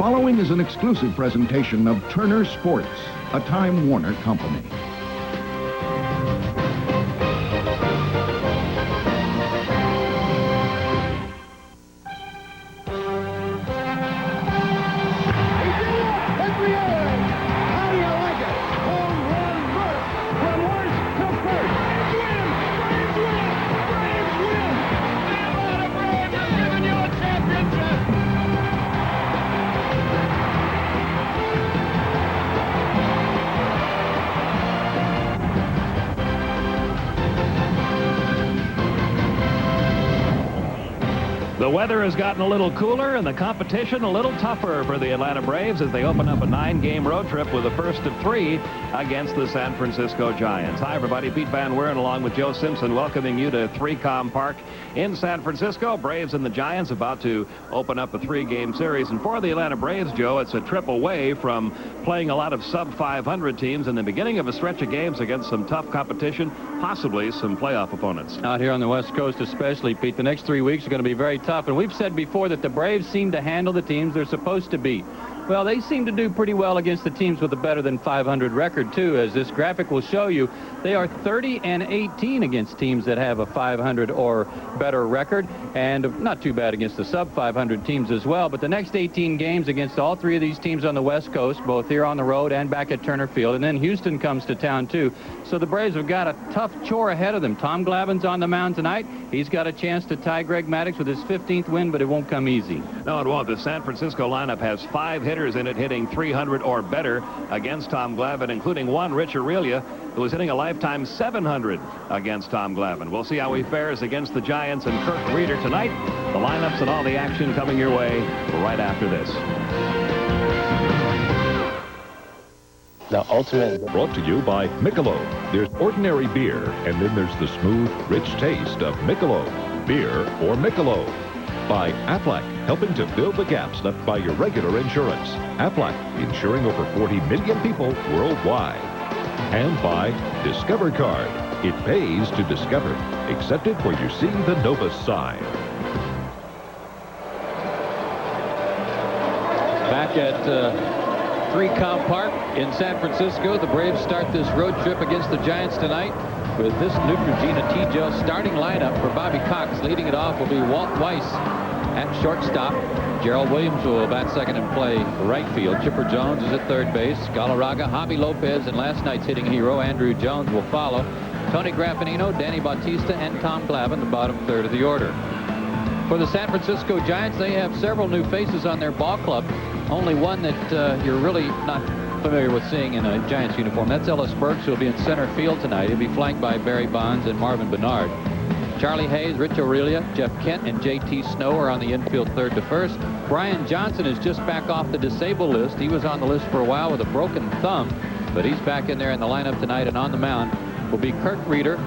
following is an exclusive presentation of Turner Sports, a Time Warner company. The weather has gotten a little cooler and the competition a little tougher for the Atlanta Braves as they open up a 9-game road trip with the first of 3 against the San Francisco Giants. Hi, everybody. Pete Van Weeren along with Joe Simpson welcoming you to 3Com Park in San Francisco. Braves and the Giants about to open up a 3-game series. And for the Atlanta Braves, Joe, it's a trip away from playing a lot of sub-500 teams in the beginning of a stretch of games against some tough competition, possibly some playoff opponents. Out here on the West Coast especially, Pete, the next 3 weeks are going to be very tough. And we've said before that the Braves seem to handle the teams they're supposed to beat. Well, they seem to do pretty well against the teams with a better than 500 record, too. As this graphic will show you, they are 30-18 against teams that have a 500 or better record, and not too bad against the sub-500 teams as well. But the next 18 games against all 3 of these teams on the West Coast, both here on the road and back at Turner Field, and then Houston comes to town, too. So the Braves have got a tough chore ahead of them. Tom Glavine's on the mound tonight. He's got a chance to tie Greg Maddux with his 15th win, but it won't come easy. No, it won't. The San Francisco lineup has 5 hitters in it hitting 300 or better against Tom Glavine, including one, Rich Aurelia, who is hitting a lifetime 700 against Tom Glavine. We'll see how he fares against the Giants and Kurt Reeder tonight. The lineups and all the action coming your way right after this. The ultimate. Brought to you by Michelob. There's ordinary beer, and then there's the smooth, rich taste of Michelob. Beer or Michelob. By Aflac, helping to fill the gaps left by your regular insurance. Aflac, insuring over 40 million people worldwide. And by Discover Card. It pays to discover. Accepted where you see the Novus sign. Back at 3Com Park in San Francisco, the Braves start this road trip against the Giants tonight with this Neutrogena T-Gel starting lineup for Bobby Cox. Leading it off will be Walt Weiss at shortstop. Gerald Williams will bat second and play right field. Chipper Jones is at third base. Galarraga, Javi Lopez, and last night's hitting hero Andrew Jones will follow. Tony Graffinino, Danny Bautista, and Tom Glavine, the bottom third of the order. For the San Francisco Giants, they have several new faces on their ball club. Only one that you're really not familiar with seeing in a Giants uniform. That's Ellis Burks, who will be in center field tonight. He'll be flanked by Barry Bonds and Marvin Bernard. Charlie Hayes, Rich Aurelia, Jeff Kent, and J.T. Snow are on the infield third to first. Brian Johnson is just back off the disabled list. He was on the list for a while with a broken thumb, but he's back in there in the lineup tonight. And on the mound will be Kurt Reeder.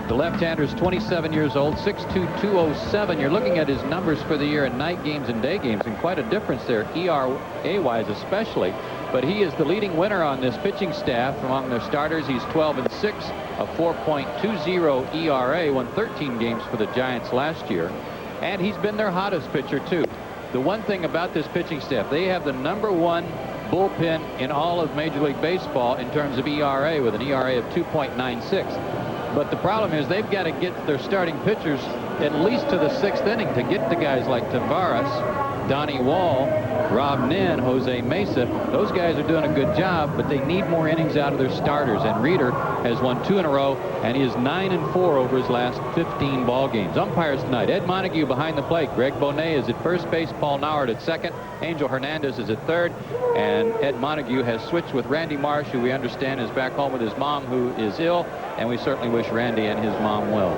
The left-hander is 27 years old, 6'2", 207. You're looking at his numbers for the year in night games and day games, and quite a difference there, ERA-wise especially. But he is the leading winner on this pitching staff. Among their starters, he's 12-6, a 4.20 ERA, won 13 games for the Giants last year. And he's been their hottest pitcher, too. The one thing about this pitching staff, they have the #1 bullpen in all of Major League Baseball in terms of ERA, with an ERA of 2.96. But the problem is they've got to get their starting pitchers at least to the 6th inning to get to guys like Tavares, Donnie Wall, Rob Nin, Jose Mesa. Those guys are doing a good job, but they need more innings out of their starters. And Reeder has won 2 in a row, and he is 9-4 over his last 15 ball games. Umpires tonight: Ed Montague behind the plate. Greg Bonet is at first base. Paul Nauert at second. Angel Hernandez is at third. And Ed Montague has switched with Randy Marsh, who we understand is back home with his mom, who is ill. And we certainly wish Randy and his mom well.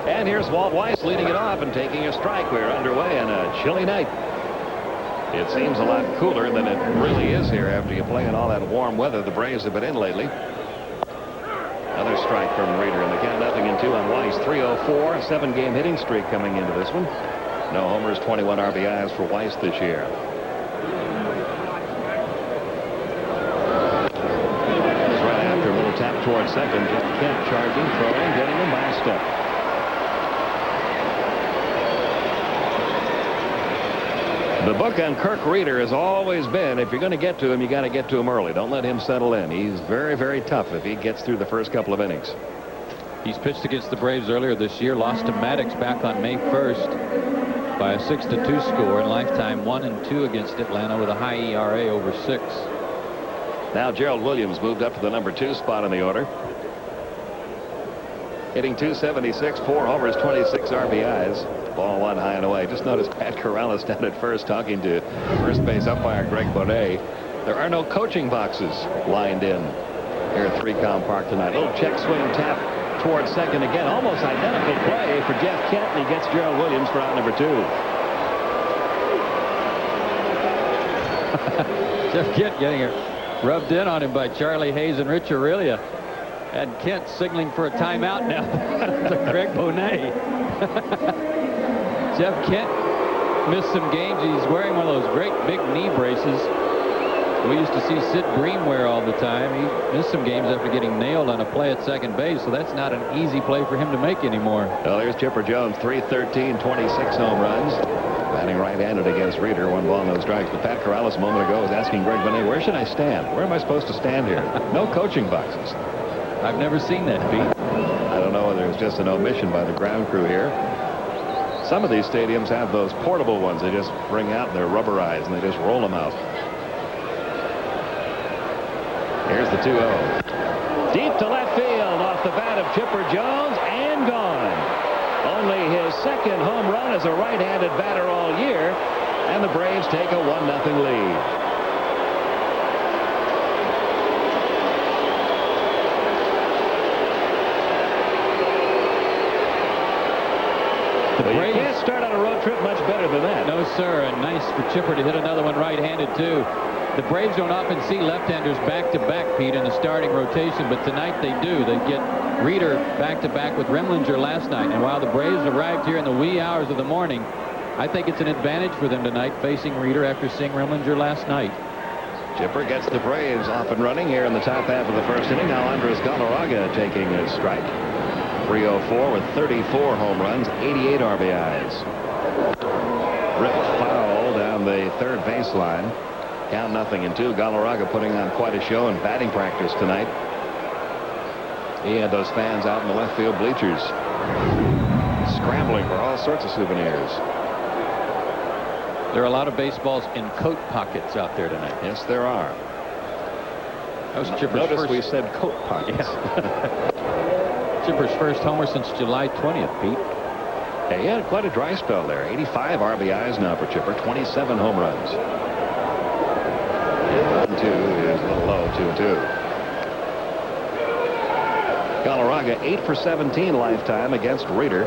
And here's Walt Weiss leading it off and taking a strike. We're underway on a chilly night. It seems a lot cooler than it really is here after you play in all that warm weather the Braves have been in lately. Another strike from Reeder, and the count 0-2 on Weiss. 304, a 7-game hitting streak coming into this one. No homers, 21 RBIs for Weiss this year. It's right after a little tap towards second. Jeff Kent charging, throwing, getting him by a step. The book on Kirk Reeder has always been, if you're going to get to him, you got to get to him early. Don't let him settle in. He's very, very tough if he gets through the first couple of innings. He's pitched against the Braves earlier this year, lost to Maddox back on May 1st by a 6-2 score, in lifetime 1-2 against Atlanta with a high ERA over 6. Now Gerald Williams moved up to the number 2 spot in the order. Hitting .276, 4 homers, 26 RBIs. Ball 1 high and away. Just notice Pat Corrales down at first talking to first base umpire Greg Bonet. There are no coaching boxes lined in here at 3Com Park tonight. Little check swing tap towards second again. Almost identical play for Jeff Kent, and he gets Gerald Williams for out number 2. Jeff Kent getting it rubbed in on him by Charlie Hayes and Rich Aurelia. And Kent signaling for a timeout now to Greg Bonet. Jeff Kent missed some games. He's wearing one of those great big knee braces we used to see Sid Bream wear all the time. He missed some games after getting nailed on a play at second base, so that's not an easy play for him to make anymore. Well, here's Chipper Jones, 313, 26 home runs. Batting right-handed against Reeder, 1 ball, no strikes. But Pat Corrales a moment ago was asking Greg Bonet, where should I stand? Where am I supposed to stand here? No coaching boxes. I've never seen that, Pete. I don't know whether it's just an omission by the ground crew here. Some of these stadiums have those portable ones they just bring out, and they're rubberized, and they just roll them out. Here's the 2-0. Deep to left field off the bat of Chipper Jones, and gone. Only his second home run as a right-handed batter all year, and the Braves take a 1-0 lead. But you can't start on a road trip much better than that. No, sir. And nice for Chipper to hit another one right-handed, too. The Braves don't often see left-handers back-to-back, Pete, in the starting rotation, but tonight they do. They get Reeder back-to-back with Remlinger last night. And while the Braves arrived here in the wee hours of the morning, I think it's an advantage for them tonight facing Reeder after seeing Remlinger last night. Chipper gets the Braves off and running here in the top half of the first inning. Now Andres Galarraga taking a strike. 304 with 34 home runs, 88 RBIs. Ripped foul down the third baseline. Count 0-2. Galarraga putting on quite a show in batting practice tonight. He had those fans out in the left field bleachers scrambling for all sorts of souvenirs. There are a lot of baseballs in coat pockets out there tonight. Yes, there are. That was Chipper's Notice first. we said coat pockets. Yeah. Chipper's first homer since July 20th, Pete. He had quite a dry spell there. 85 RBIs now for Chipper, 27 home runs. 1-2 is a little low, 2-2. Galarraga 8 for 17 lifetime against Reeder.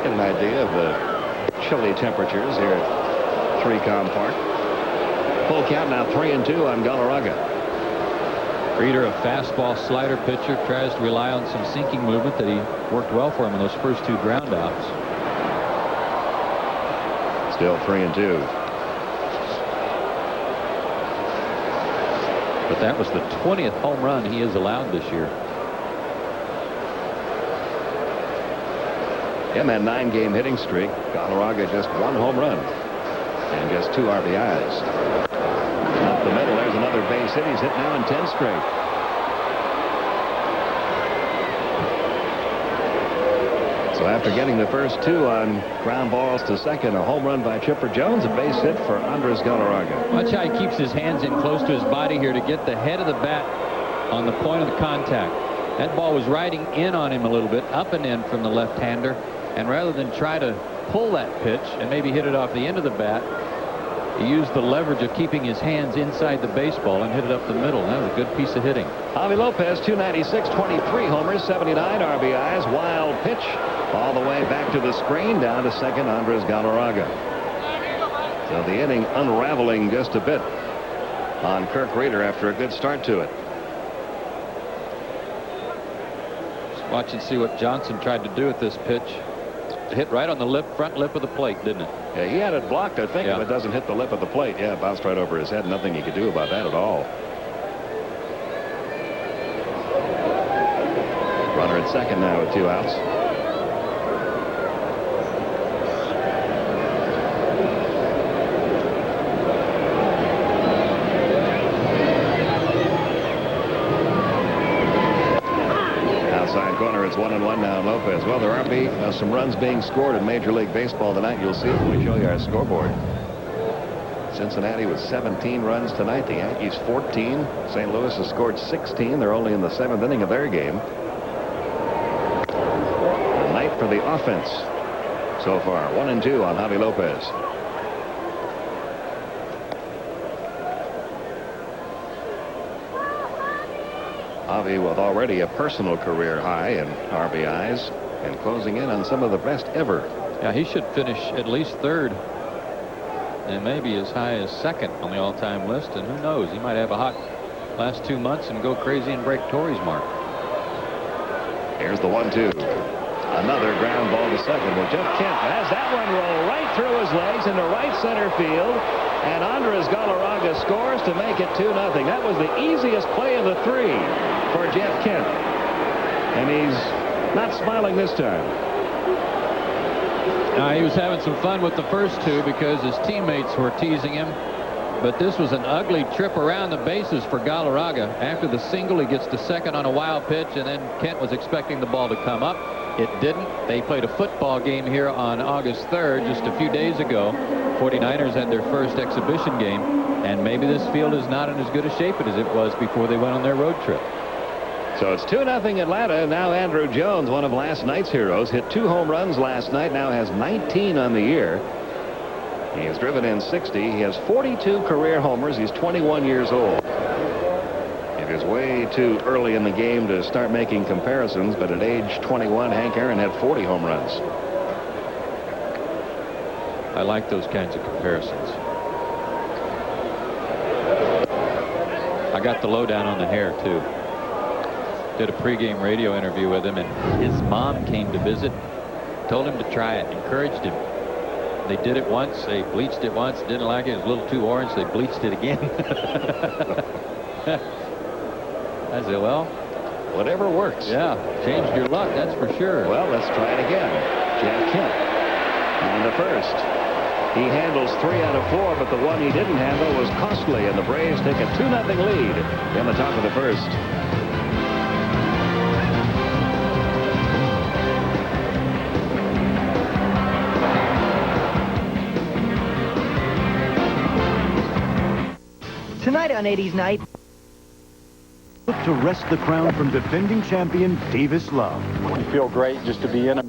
Get an idea of the chilly temperatures here at 3Com Park. Full count now, 3-2 on Galarraga. Reeder, a fastball slider pitcher, tries to rely on some sinking movement that he worked well for him in those first 2 ground outs. Still 3-2. But that was the 20th home run he has allowed this year. In that 9-game hitting streak, Galarraga just 1 home run and just 2 RBIs. Up the middle, there's another base hit. He's hit now in 10 straight. So after getting the first 2 on ground balls to second, a home run by Chipper Jones, a base hit for Andres Galarraga. Watch how he keeps his hands in close to his body here to get the head of the bat on the point of the contact. That ball was riding in on him a little bit, up and in from the left-hander, and rather than try to pull that pitch and maybe hit it off the end of the bat, he used the leverage of keeping his hands inside the baseball and hit it up the middle. That was a good piece of hitting. Javi Lopez, 296, 23 homers, 79 RBIs. Wild pitch all the way back to the screen, down to second, Andres Galarraga. So the inning unraveling just a bit on Kirk Reeder after a good start to it. Just watch and see what Johnson tried to do with this pitch. Hit right on the front lip of the plate, didn't it? Yeah, he had it blocked, I think, Yeah. if it doesn't hit the lip of the plate. Yeah, it bounced right over his head. Nothing he could do about that at all. Runner at second now with 2 outs. 1-1 now. Lopez. Well, there are some runs being scored in Major League Baseball tonight. You'll see it when we show you our scoreboard. Cincinnati with 17 runs tonight. The Yankees 14. St. Louis has scored 16. They're only in the 7th inning of their game. A night for the offense so far. 1-2 on Javi Lopez. Javi with already a personal career high in RBIs and closing in on some of the best ever. Yeah, he should finish at least third and maybe as high as second on the all-time list, and who knows, he might have a hot last 2 months and go crazy and break Torrey's mark. Here's the 1-2. Another ground ball to second. Well, Jeff Kent has that one roll right through his legs into right center field, and Andres Galarraga scores to make it 2-0. That was the easiest play of the 3 for Jeff Kent, and he's not smiling this time. He was having some fun with the first 2 because his teammates were teasing him, but this was an ugly trip around the bases for Galarraga. After the single, he gets to second on a wild pitch, and then Kent was expecting the ball to come up. It didn't. They played a football game here on August 3rd, just a few days ago. 49ers had their first exhibition game, and maybe this field is not in as good a shape as it was before they went on their road trip. So it's 2-0 Atlanta. Now Andrew Jones, one of last night's heroes, hit 2 home runs last night, now has 19 on the year. He has driven in 60. He has 42 career homers. He's 21 years old. It is way too early in the game to start making comparisons, but at age 21, Hank Aaron had 40 home runs. I like those kinds of comparisons. I got the lowdown on the hair, too. Did a pregame radio interview with him, and his mom came to visit, told him to try it, encouraged him. They did it once. They bleached it once. Didn't like it. It was a little too orange. They bleached it again. I said, well, whatever works. Yeah, changed your luck, that's for sure. Well, let's try it again. Jeff Kent on the first. He handles 3 out of 4, but the one he didn't handle was costly, and the Braves take a 2-0 lead in the top of the first. Tonight on 80s Night. Look to wrest the crown from defending champion Davis Love. You feel great just to be in it.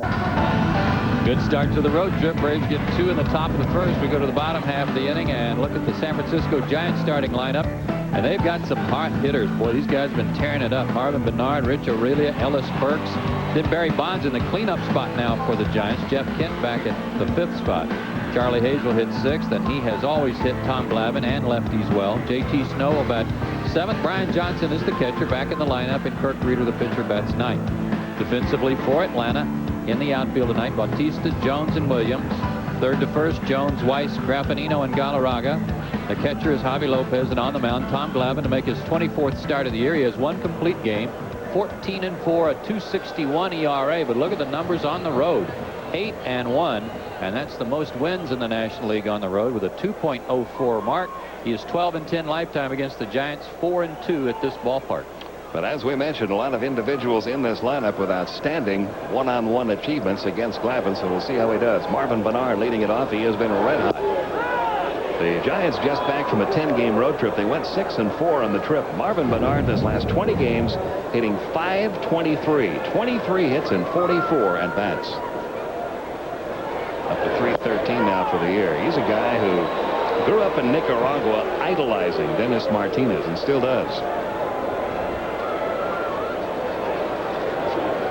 Good start to the road trip. Braves get 2 in the top of the first. We go to the bottom half of the inning and look at the San Francisco Giants starting lineup. And they've got some hot hitters. Boy, these guys have been tearing it up. Marvin Bernard, Rich Aurelia, Ellis Burks. Then Barry Bonds in the cleanup spot now for the Giants. Jeff Kent back at the 5th spot. Charlie Hayes will hit 6th, and he has always hit Tom Glavine and lefties well. J.T. Snow will bat 7th. Brian Johnson is the catcher back in the lineup, and Kirk Reeder, the pitcher, bats 9th. Defensively for Atlanta, in the outfield tonight, Bautista, Jones, and Williams. 3rd to 1st, Jones, Weiss, Grappanino, and Galarraga. The catcher is Javi Lopez, and on the mound, Tom Glavine to make his 24th start of the year. He has 1 complete game, 14-4, a 2.61 ERA. But look at the numbers on the road, 8-1, and that's the most wins in the National League on the road with a 2.04 mark. He is 12-10 lifetime against the Giants, 4-2 at this ballpark. But as we mentioned, a lot of individuals in this lineup with outstanding one-on-one achievements against Glavine, so we'll see how he does. Marvin Bernard leading it off. He has been red hot. The Giants just back from a 10-game road trip. They went 6-4 on the trip. Marvin Bernard in his last 20 games hitting .523. 23 hits and 44 at-bats. Up to .313 now for the year. He's a guy who grew up in Nicaragua idolizing Dennis Martinez and still does.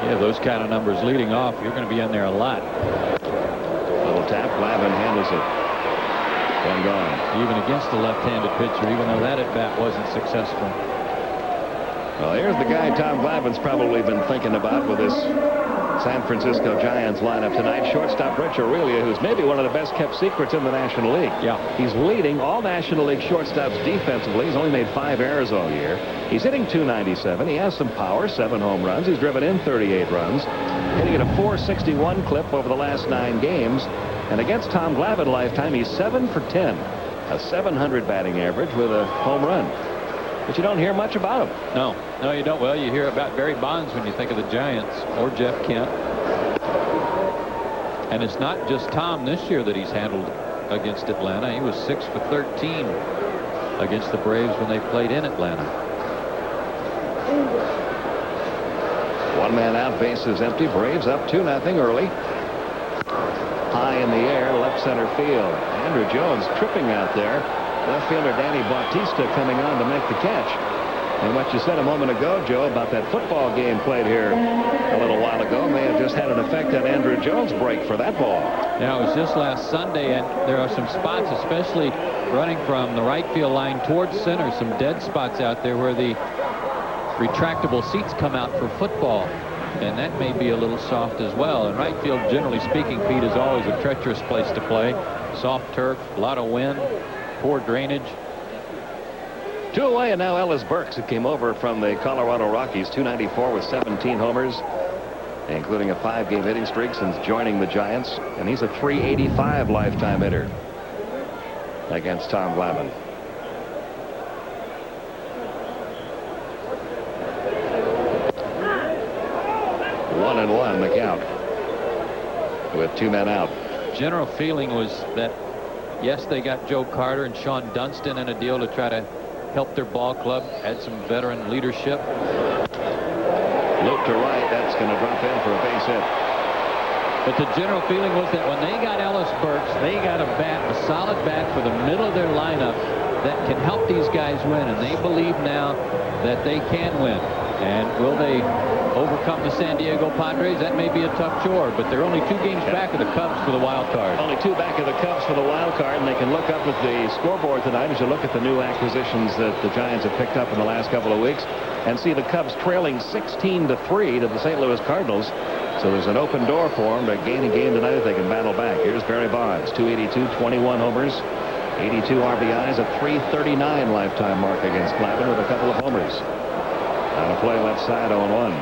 Yeah, those kind of numbers leading off, you're going to be in there a lot. Little tap, Glavine handles it. One gone. Even against the left-handed pitcher, even though that at-bat wasn't successful. Well, here's the guy Tom Glavine's probably been thinking about with this San Francisco Giants lineup tonight. Shortstop Rich Aurelia, who's maybe one of the best-kept secrets in the National League. Yeah. He's leading all National League shortstops defensively. He's only made 5 errors all year. He's hitting .297. He has some power, 7 home runs. He's driven in 38 runs, hitting at a .461 clip over the last 9 games. And against Tom Glavine lifetime, he's 7 for 10, a .700 batting average with a home run. but you don't hear much about him. No, you don't. Well, you hear about Barry Bonds when you think of the Giants, or Jeff Kent. And it's not just Tom this year that he's handled against Atlanta. He was 6 for 13 against the Braves when they played in Atlanta. One man out, bases empty. Braves up 2-0 early. High in the air, left center field. Andrew Jones tripping out there. Left fielder Danny Bautista coming on to make the catch. And what you said a moment ago, Joe, about that football game played here a little while ago may have just had an effect on Andrew Jones' break for that ball. Yeah, it was just last Sunday, and there are some spots, especially running from the right field line towards center, some dead spots out there where the retractable seats come out for football. And that may be a little soft as well. And right field, generally speaking, Pete, is always a treacherous place to play. Soft turf, a lot of wind, poor drainage. 2 away, and now Ellis Burks, who came over from the Colorado Rockies, 294 with 17 homers, including a 5-game hitting streak since joining the Giants. And he's a .385 lifetime hitter against Tom Glavine. One and one the count with 2 men out. General feeling was that, yes, they got Joe Carter and Sean Dunston in a deal to try to help their ball club, add some veteran leadership. Loop to right, that's going to drop in for a base hit. But the general feeling was that when they got Ellis Burks, they got a solid bat for the middle of their lineup that can help these guys win, and they believe now that they can win. And will they overcome the San Diego Padres? That may be a tough chore, but they're only 2 games back of the Cubs for the wild card. Only 2 back of the Cubs for the wild card, and they can look up at the scoreboard tonight as you look at the new acquisitions that the Giants have picked up in the last couple of weeks and see the Cubs trailing 16-3 to the St. Louis Cardinals. So there's an open door for them to gain a game tonight if they can battle back. Here's Barry Bonds, 282, 21 homers, 82 RBIs, a .339 lifetime mark against Glavine with a couple of homers. On a play left side, 0-1.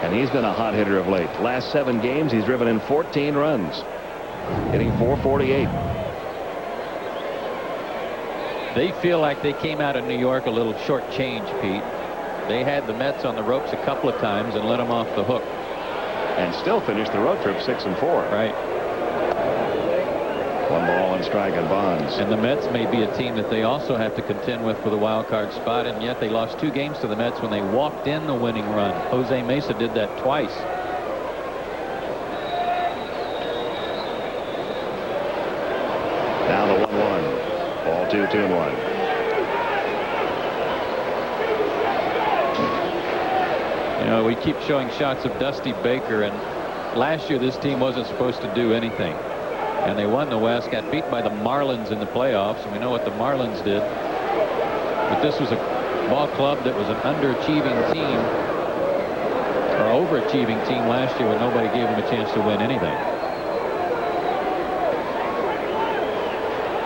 And he's been a hot hitter of late. Last 7 games, he's driven in 14 runs, hitting .448. They feel like they came out of New York a little short-changed, Pete. They had the Mets on the ropes a couple of times and let them off the hook. And still finished the road trip 6-4. Right. 1 ball, 1 strike on Bonds. And the Mets may be a team that they also have to contend with for the wild card spot, and yet they lost 2 games to the Mets when they walked in the winning run. Jose Mesa did that twice. Now the 1-1. Ball 2, 2-1. You know, we keep showing shots of Dusty Baker, and last year this team wasn't supposed to do anything. And they won the West, got beat by the Marlins in the playoffs, and we know what the Marlins did. But this was a ball club that was an underachieving team, or overachieving team last year when nobody gave them a chance to win anything.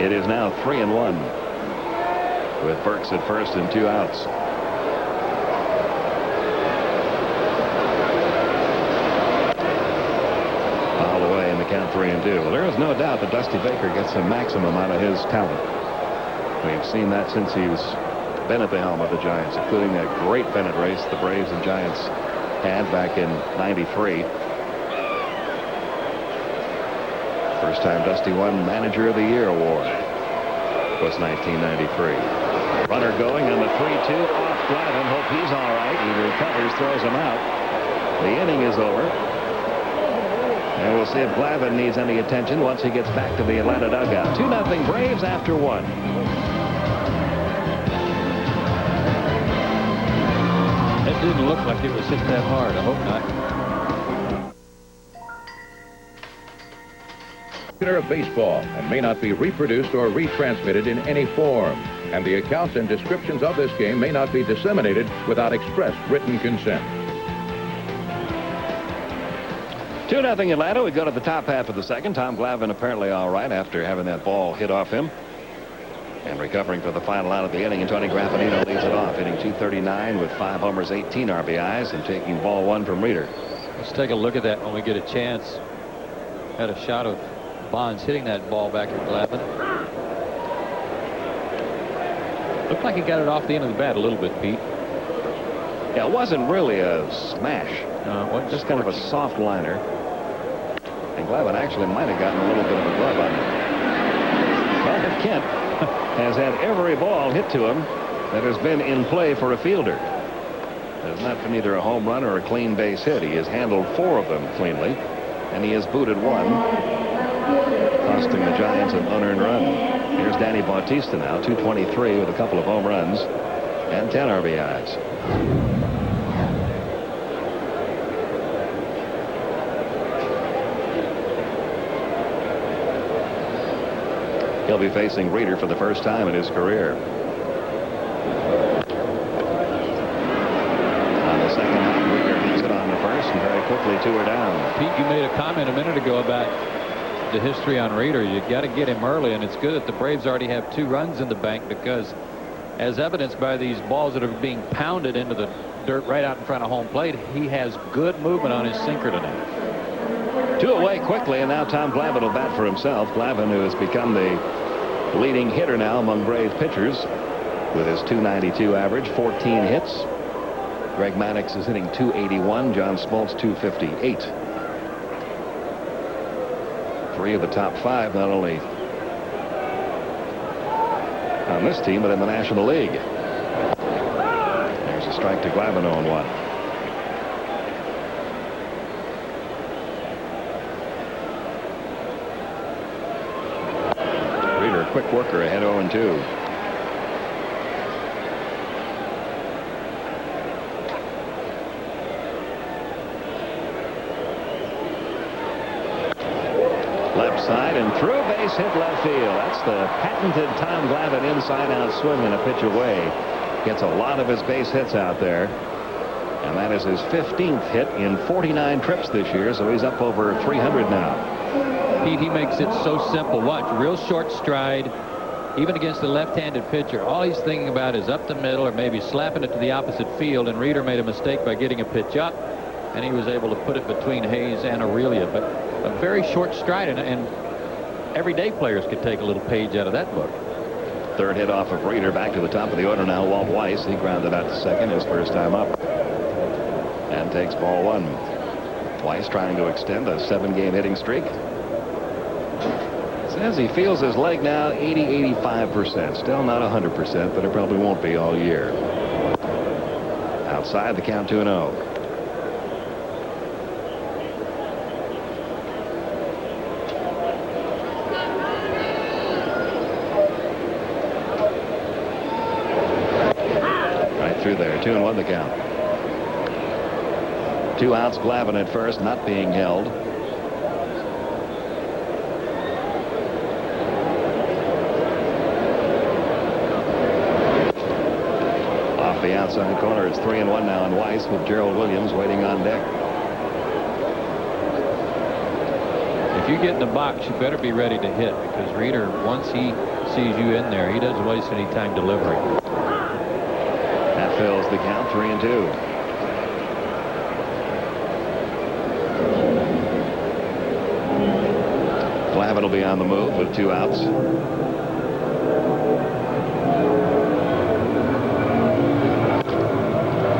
It is now 3-1 with Burks at first and 2 outs. Count 3-2. Well, there is no doubt that Dusty Baker gets the maximum out of his talent. We've seen that since he's been at the helm of the Giants, including a great pennant race the Braves and Giants had back in '93. First time Dusty won Manager of the Year award was 1993. Runner going on the 3-2 off Glavine. Hope he's all right. He recovers, throws him out. The inning is over. And we'll see if Glavine needs any attention once he gets back to the Atlanta dugout. 2-0 Braves after 1. It didn't look like it was hit that hard. I hope not. Of baseball and may not be reproduced or retransmitted in any form. And the accounts and descriptions of this game may not be disseminated without express written consent. 2-0 Atlanta. We go to the top half of the second. Tom Glavine apparently all right after having that ball hit off him. And recovering for the final out of the inning, and Tony Graffinino leads it off, hitting .239 with 5 homers, 18 RBIs, and taking ball 1 from Reeder. Let's take a look at that when we get a chance. Had a shot of Bonds hitting that ball back at Glavine. Looked like he got it off the end of the bat a little bit, Pete. Yeah, it wasn't really a smash. Just kind of a soft liner. And Glavine actually might have gotten a little bit of a glove on it. But Kent has had every ball hit to him that has been in play for a fielder. There's not been either a home run or a clean base hit. He has handled 4 of them cleanly, and he has booted 1, costing the Giants an unearned run. Here's Danny Bautista now, 223 with a couple of home runs and 10 RBIs. He'll be facing Reeder for the first time in his career. On the second out, Reeder hits it on the first, and very quickly 2 are down. Pete, you made a comment a minute ago about the history on Reeder. You got to get him early, and it's good that the Braves already have 2 runs in the bank, because as evidenced by these balls that are being pounded into the dirt right out in front of home plate, he has good movement on his sinker tonight. 2 away quickly, and now Tom Glavine will bat for himself. Glavine, who has become the leading hitter now among Brave pitchers with his .292 average, 14 hits. Greg Maddux is hitting .281. John Smoltz .258. 3 of the top 5 not only on this team but in the National League. There's a strike to Glavine, 0-1. Reeder, quick worker, ahead 0-2. Left side and through, base hit left field. That's the patented Tom Glavine inside out swing and a pitch away. Gets a lot of his base hits out there. And that is his 15th hit in 49 trips this year, so he's up over 300 now. Pete, he makes it so simple. Watch, real short stride, even against the left-handed pitcher. All he's thinking about is up the middle or maybe slapping it to the opposite field, and Reeder made a mistake by getting a pitch up, and he was able to put it between Hayes and Aurelia. But a very short stride, and everyday players could take a little page out of that book. 3rd hit off of Reeder. Back to the top of the order now, Walt Weiss. He grounded out to second, his first time up, and takes ball 1. Weiss trying to extend a 7-game hitting streak. Says he feels his leg now 80-85%. Still not 100%, but it probably won't be all year. Outside, the count 2-0. Through there, 2-1 the count. 2 outs. Glavine at first, not being held. Off the outside corner, it's 3-1 now on Weiss, with Gerald Williams waiting on deck. If you get in the box, you better be ready to hit, because Reeder, once he sees you in there, he doesn't waste any time delivering. That fills the count, 3-2. Glavine will be on the move with 2 outs.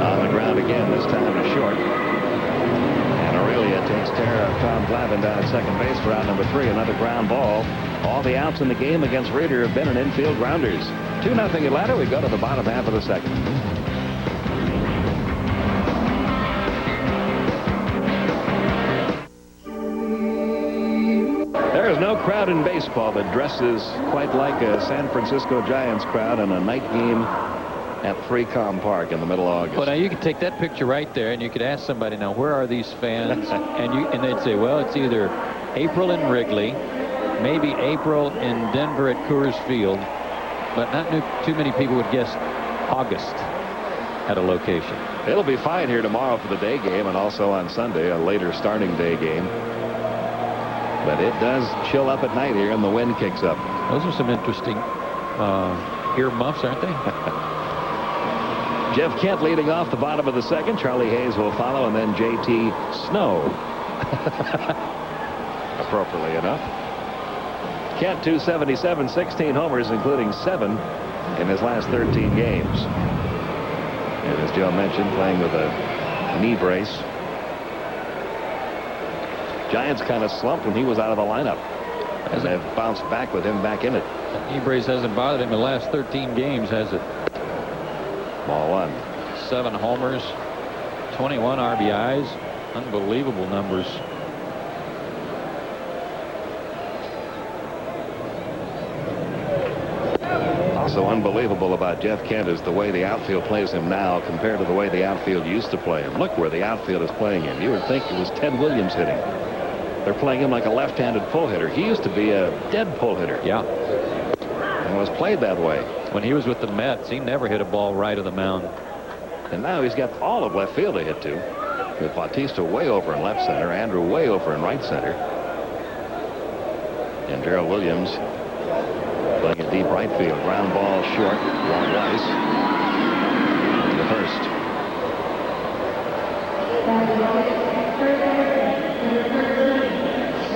On the ground again, this time to short. And Aurelia takes care of Tom Glavine down at second base for out number 3. Another ground ball. All the outs in the game against Reeder have been in infield grounders. 2-0 Atlanta. We go to the bottom half of the second. There is no crowd in baseball that dresses quite like a San Francisco Giants crowd in a night game at 3Com Park in the middle of August. Well, now you could take that picture right there, and you could ask somebody, now, where are these fans? and they'd say, well, it's either April in Wrigley, maybe April in Denver at Coors Field, but not too many people would guess August at a location. It'll be fine here tomorrow for the day game, and also on Sunday, a later starting day game. But it does chill up at night here, and the wind kicks up. Those are some interesting ear muffs, aren't they? Jeff Kent leading off the bottom of the second. Charlie Hayes will follow, and then J.T. Snow. Appropriately enough. Kent 277, 16 homers, including 7 in his last 13 games. And as Joe mentioned, playing with a knee brace. Giants kind of slumped when he was out of the lineup. And they've bounced back with him back in it. Knee brace hasn't bothered him in the last 13 games, has it? Ball one. 7 homers, 21 RBIs. Unbelievable numbers. Also unbelievable about Jeff Kent is the way the outfield plays him now compared to the way the outfield used to play him. Look where the outfield is playing him. You would think it was Ted Williams hitting. They're playing him like a left-handed pull hitter. He used to be a dead pull hitter. Yeah. And was played that way. When he was with the Mets, he never hit a ball right of the mound. And now he's got all of left field to hit to. With Bautista way over in left center, Andrew way over in right center. And Gerald Williams playing a deep right field. Ground ball short. Walt Weiss to the first.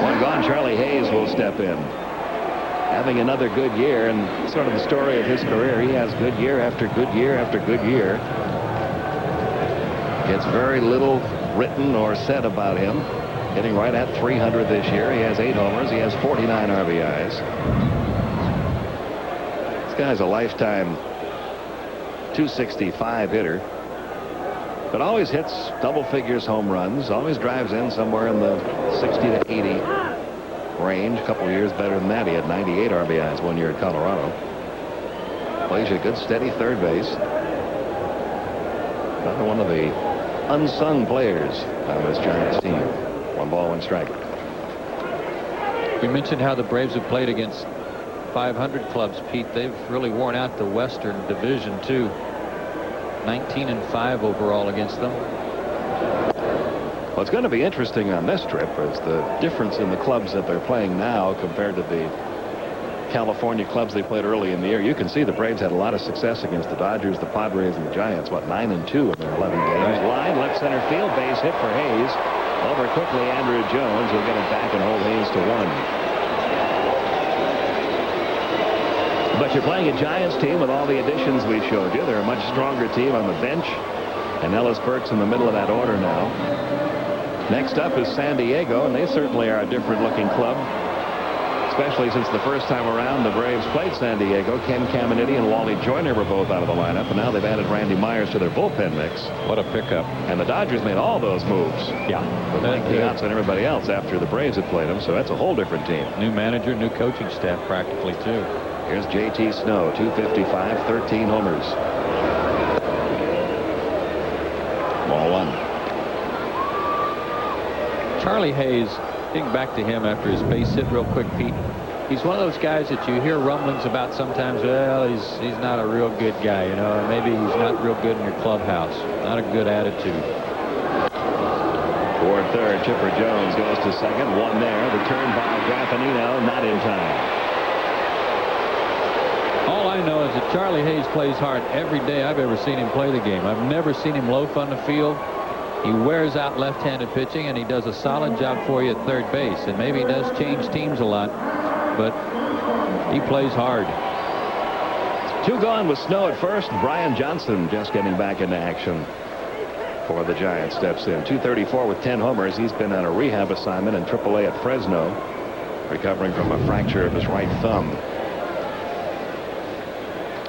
One gone. Charlie Hayes will step in. Having another good year, and sort of the story of his career. He has good year after good year after good year. Gets very little written or said about him. Hitting right at 300 this year. He has 8 homers. He has 49 RBIs. This guy's a lifetime 265 hitter. But always hits double figures home runs. Always drives in somewhere in the 60 to 80 range. A couple of years better than that. He had 98 RBIs one year at Colorado. Plays a good steady third base. Another one of the unsung players on this Giants team. 1 ball, 1 strike. We mentioned how the Braves have played against 500 clubs, Pete. They've really worn out the Western Division too. 19-5 overall against them. What's going to be interesting on this trip is the difference in the clubs that they're playing now compared to the California clubs they played early in the year. You can see the Braves had a lot of success against the Dodgers, the Padres, and the Giants. What, 9-2 in their 11 games? Right. Line left center field, base hit for Hayes. Over quickly, Andrew Jones will get it back and hold Hayes to 1. But you're playing a Giants team with all the additions we showed you. They're a much stronger team on the bench, and Ellis Burke's in the middle of that order now. Next up is San Diego, and they certainly are a different-looking club. Especially since the first time around the Braves played San Diego. Ken Caminiti and Wally Joyner were both out of the lineup, and now they've added Randy Myers to their bullpen mix. What a pickup. And the Dodgers made all those moves. Yeah. With Mike Piazza and everybody else after the Braves had played them, so that's a whole different team. New manager, new coaching staff practically too. Here's J.T. Snow, 255, 13 homers. Ball 1. Charlie Hayes, getting back to him after his base hit real quick, Pete. He's one of those guys that you hear rumblings about sometimes. Well, he's not a real good guy, you know. Maybe he's not real good in your clubhouse. Not a good attitude. Toward third, Chipper Jones goes to second. 1 there. The turn by Graffinino, not in time. All I know is that Charlie Hayes plays hard every day I've ever seen him play the game. I've never seen him loaf on the field. He wears out left-handed pitching, and he does a solid job for you at third base. And maybe he does change teams a lot, but he plays hard. 2 gone with Snow at first. Brian Johnson just getting back into action for the Giants. Steps in. 234 with 10 homers. He's been on a rehab assignment in AAA at Fresno, recovering from a fracture of his right thumb.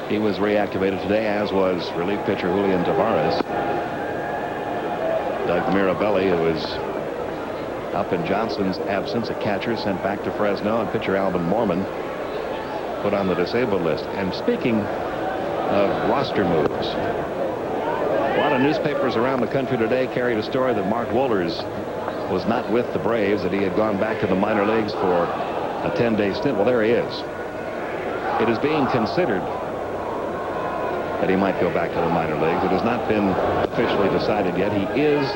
He was reactivated today, as was relief pitcher Julian Tavares. Doug Mirabelli, who was up in Johnson's absence, a catcher, sent back to Fresno, and pitcher Alvin Mormon put on the disabled list. And speaking of roster moves, a lot of newspapers around the country today carried a story that Mark Wohlers was not with the Braves, that he had gone back to the minor leagues for a 10-day stint. Well, there he is. It is being considered that he might go back to the minor leagues. It has not been officially decided yet. He is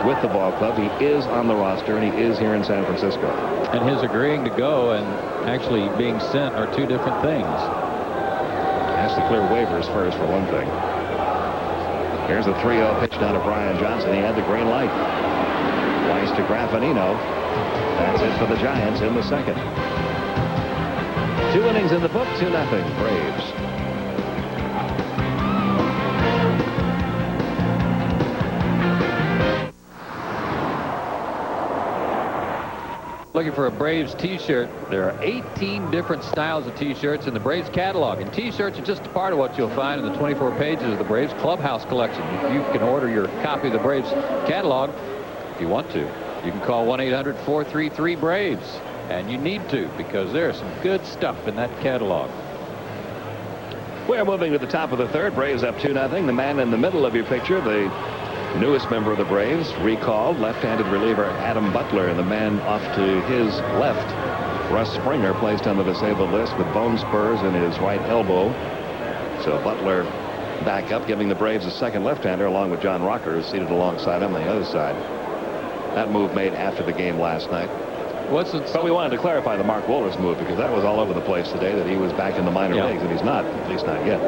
with the ball club. He is on the roster, and he is here in San Francisco. And his agreeing to go and actually being sent are 2 different things. He has to clear waivers first, for one thing. Here's a 3-0 pitch down to Brian Johnson. He had the green light. Weiss to Graffinino. That's it for the Giants in the second. 2 innings in the book, 2-0 Braves. Looking for a Braves t-shirt. There are 18 different styles of t-shirts in the Braves catalog, and t-shirts are just a part of what you'll find in the 24 pages of the Braves Clubhouse collection. You can order your copy of the Braves catalog if you want to. You can call 1-800-433-BRAVES, and you need to, because there's some good stuff in that catalog. We're moving to the top of the third. Braves up 2-0. The man in the middle of your picture, the newest member of the Braves, recalled, left-handed reliever Adam Butler, and the man off to his left, Russ Springer, placed on the disabled list with bone spurs in his right elbow. So Butler back up, giving the Braves a second left-hander, along with John Rocker, who's seated alongside him on the other side. That move made after the game last night. But we wanted to clarify the Mark Wohlers move, because that was all over the place today, that he was back in the minor leagues, and he's not, at least not yet.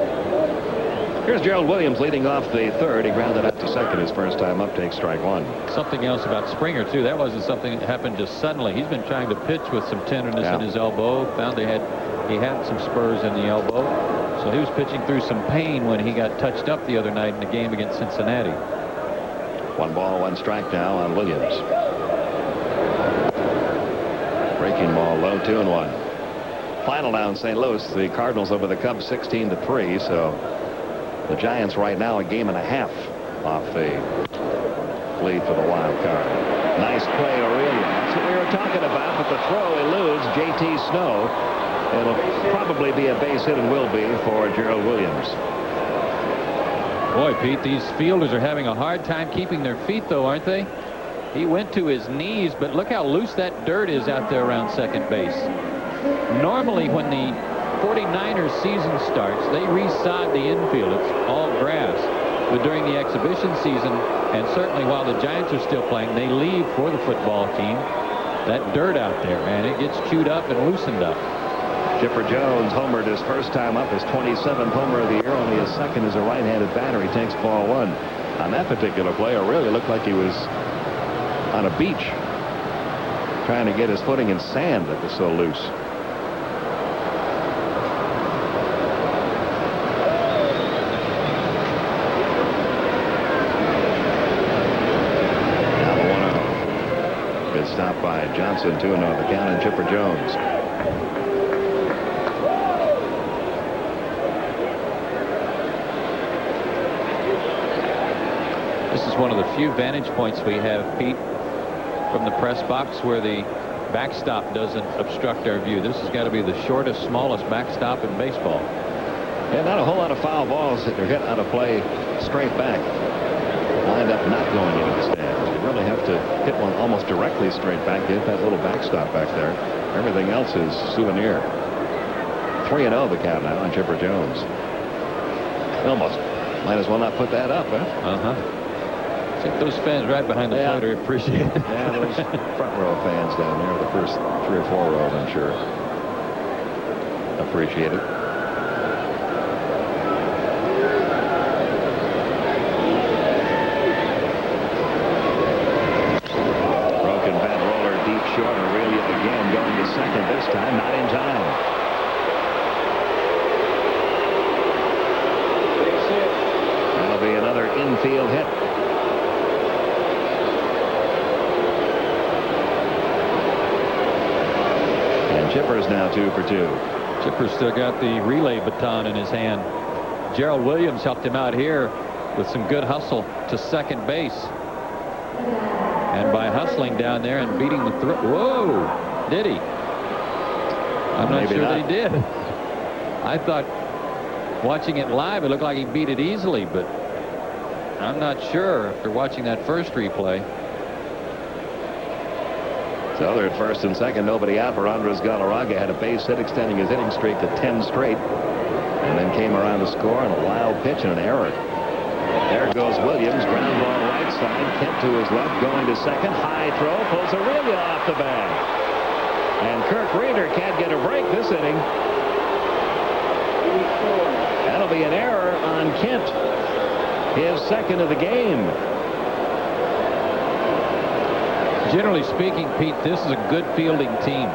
Here's Gerald Williams leading off the third. He grounded out to second his first time up, takes strike one. Something else about Springer, too. That wasn't something that happened just suddenly. He's been trying to pitch with some tenderness in his elbow. Found he had some spurs in the elbow. So he was pitching through some pain when he got touched up the other night in the game against Cincinnati. 1 ball, 1 strike now on Williams. Breaking ball low, 2-1. Final now in St. Louis. The Cardinals over the Cubs 16-3. So the Giants right now a game and a half off the lead for the wild card. Nice play, Aurelia. That's what we were talking about, but the throw eludes J.T. Snow. It'll probably be a base hit, and will be, for Gerald Williams. Boy, Pete, these fielders are having a hard time keeping their feet, though, aren't they? He went to his knees, but look how loose that dirt is out there around second base. Normally, when the 49ers season starts, they resod the infield. It's all grass. But during the exhibition season, and certainly while the Giants are still playing, they leave for the football team that dirt out there, man. It gets chewed up and loosened up. Chipper Jones homered his first time up, his 27th homer of the year, only his second as a right-handed batter. He takes ball 1. On that particular play, it really looked like he was on a beach trying to get his footing in sand that was so loose. Now the 1-0. Good stop by Johnson, 2-0 the count, and Chipper Jones. This is one of the few vantage points we have, Pete, from the press box where the backstop doesn't obstruct our view. This has got to be the shortest, smallest backstop in baseball. Yeah, not a whole lot of foul balls that are hit out of play straight back. Wind up not going into the stands. You really have to hit one almost directly straight back to hit that little backstop back there. Everything else is souvenir. 3-0 the count now on Chipper Jones. Almost might as well not put that up, huh? I think those fans right behind the plate appreciate it. Yeah, those front row fans down there, the first 3 or 4 rows, I'm sure, appreciate it. Broken bat roller deep short. Aurelia again going to second, this time not in time. That'll be another infield hit. Chipper's now 2 for 2. Chipper's still got the relay baton in his hand. Gerald Williams helped him out here with some good hustle to second base. And by hustling down there and beating the throw. Whoa! Did he? I'm not sure that he did. I thought watching it live, it looked like he beat it easily, but I'm not sure after watching that first replay. So they're at first and second, nobody out for Andres Galarraga. Had a base hit extending his hitting streak to 10 straight, and then came around to score on a wild pitch and an error. There goes Williams, ground ball right side. Kent to his left, going to second. High throw, pulls Aurelia off the bag. And Kirk Reeder can't get a break this inning. That'll be an error on Kent, his second of the game. Generally speaking, Pete, this is a good fielding team.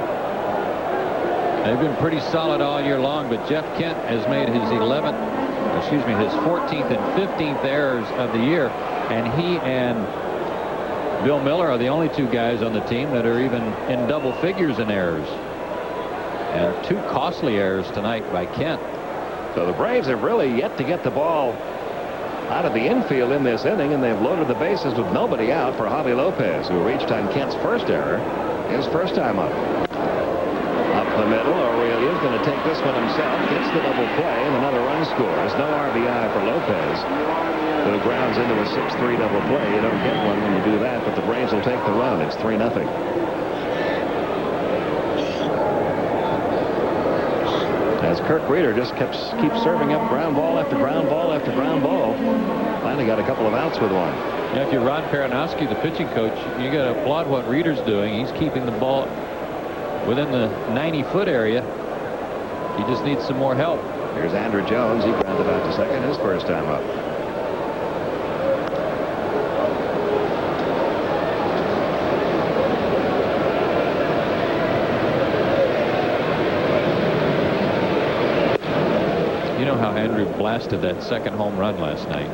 They've been pretty solid all year long, but Jeff Kent has made his 14th and 15th errors of the year, and he and Bill Miller are the only two guys on the team that are even in double figures in errors. And 2 costly errors tonight by Kent. So the Braves have really yet to get the ball out of the infield in this inning, and they've loaded the bases with nobody out for Javi Lopez, who reached on Kent's first error, his first time up. Up the middle, Aurelia's going to take this one himself, gets the double play, and another run scores. No RBI for Lopez, who grounds into a 6-3 double play. You don't get one when you do that, but the Braves will take the run. It's 3-0. As Kirk Reeder just keeps serving up ground ball after ground ball after ground ball. Finally got a couple of outs with one. Yeah, if you're Ron Peronowski, the pitching coach, you got to applaud what Reeder's doing. He's keeping the ball within the 90-foot area. He just needs some more help. Here's Andrew Jones. He grounded out to second his first time up. How Andrew blasted that second home run last night.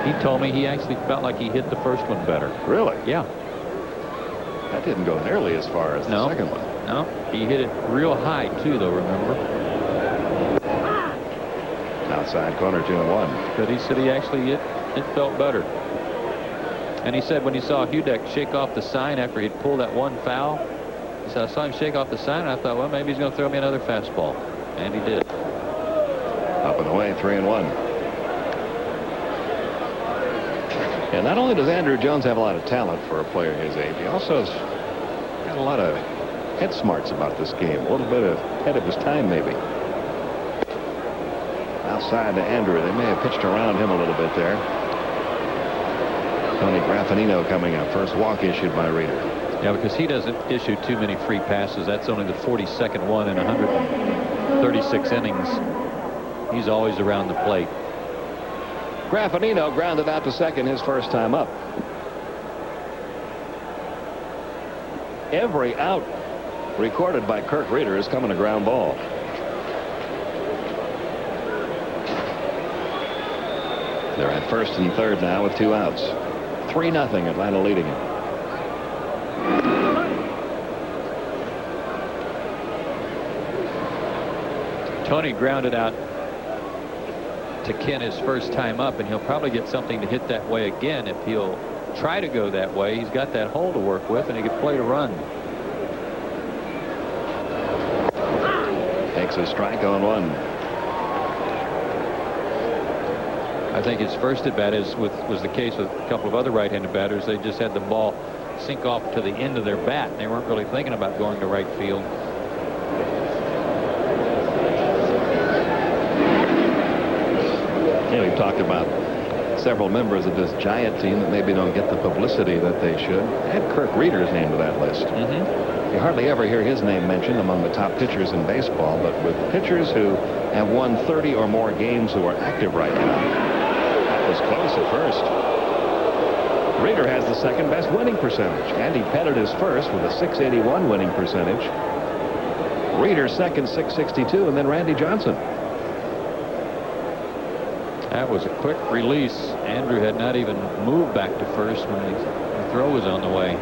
He told me he actually felt like he hit the first one better. Really? Yeah. That didn't go nearly as far as the second one. No, he hit it real high too, though, remember? Outside corner, 2-1. But he said he actually it felt better. And he said when he saw Hudek shake off the sign after he'd pulled that one foul, he said, I saw him shake off the sign, and I thought, well, maybe he's going to throw me another fastball. And he did. Up and away, 3-1. And not only does Andrew Jones have a lot of talent for a player his age, he also has got a lot of head smarts about this game. A little bit ahead of his time, maybe. Outside to Andrew. They may have pitched around him a little bit there. Tony Graffinino coming up. First walk issued by Reeder. Yeah, because he doesn't issue too many free passes. That's only the 42nd one in 136 innings. He's always around the plate. Graffinino grounded out to second his first time up. Every out recorded by Kirk Reeder is coming a ground ball. They're at first and third now with 2 outs. 3-0, Atlanta leading it. Tony grounded out to Kent his first time up, and he'll probably get something to hit that way again if he'll try to go that way. He's got that hole to work with, and he can play to run. Takes a strike on 1. I think his first at bat was the case with a couple of other right-handed batters. They just had the ball sink off to the end of their bat. They weren't really thinking about going to right field. Yeah, we've talked about several members of this Giant team that maybe don't get the publicity that they should. Add Kirk Reeder's name to that list. You hardly ever hear his name mentioned among the top pitchers in baseball, but with pitchers who have won 30 or more games who are active right now, that was close at first. Reeder has the second best winning percentage. Andy Pettit is first with a .681 winning percentage. Reeder second, .662, and then Randy Johnson. That was a quick release. Andrew had not even moved back to first when the throw was on the way.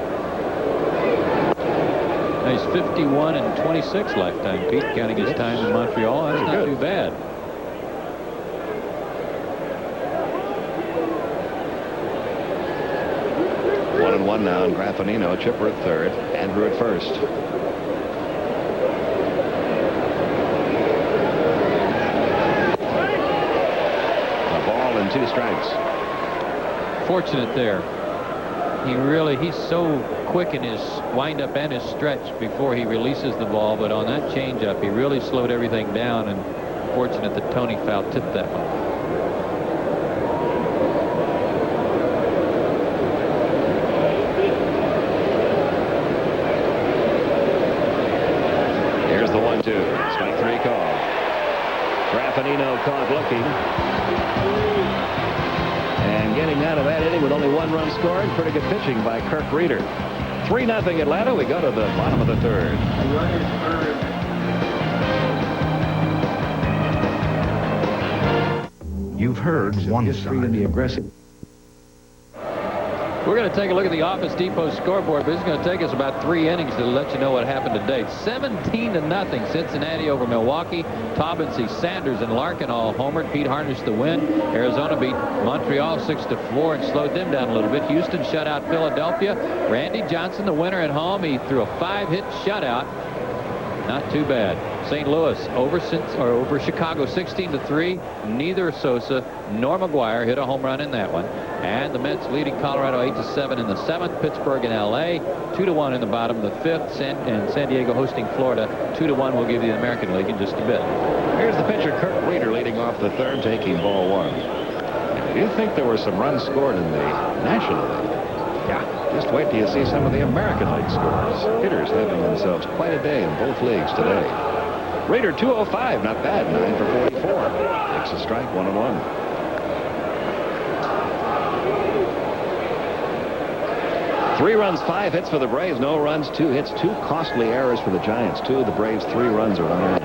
Now he's 51 and 26 lifetime, Pete, counting his time in Montreal. That's not too bad. One and one now, and Graffinino, Chipper at third, Andrew at first. A ball and 2 strikes. Fortunate there. He's so quick in his windup and his stretch before he releases the ball, but on that changeup he really slowed everything down, and fortunate that Tony foul tipped that one. Here's the 1-2. Strike 3 call. Graffinino caught looking. And getting out of that inning with only 1 run scored. Pretty good pitching by Kirk Reeder. 3-0 Atlanta. We go to the bottom of the third. You've heard one side. The aggressive. We're going to take a look at the Office Depot scoreboard, but it's going to take us about 3 innings to let you know what happened today. 17-0 Cincinnati over Milwaukee. Taubensee, Sanders, and Larkin all homered. Pete harnessed the win. Arizona beat Montreal 6-4 and slowed them down a little bit. Houston shut out Philadelphia. Randy Johnson, the winner at home. He threw a 5-hit shutout. Not too bad. St. Louis over Chicago 16-3. Neither Sosa nor McGuire hit a home run in that one. And the Mets leading Colorado 8-7 in the 7th. Pittsburgh and L.A. 2-1 in the bottom of the 5th. And San Diego hosting Florida 2-1 will give you the American League in just a bit. Here's the pitcher, Kurt Reeder, leading off the 3rd, taking ball 1. Do you think there were some runs scored in the National League? Yeah. Just wait till you see some of the American League scores. Hitters having themselves quite a day in both leagues today. Reeder 205, not bad, 9 for 44. Takes a strike, 1-1. Three runs, 5 hits for the Braves, no runs, 2 hits, 2 costly errors for the Giants. 2 of the Braves' 3 runs are unearned.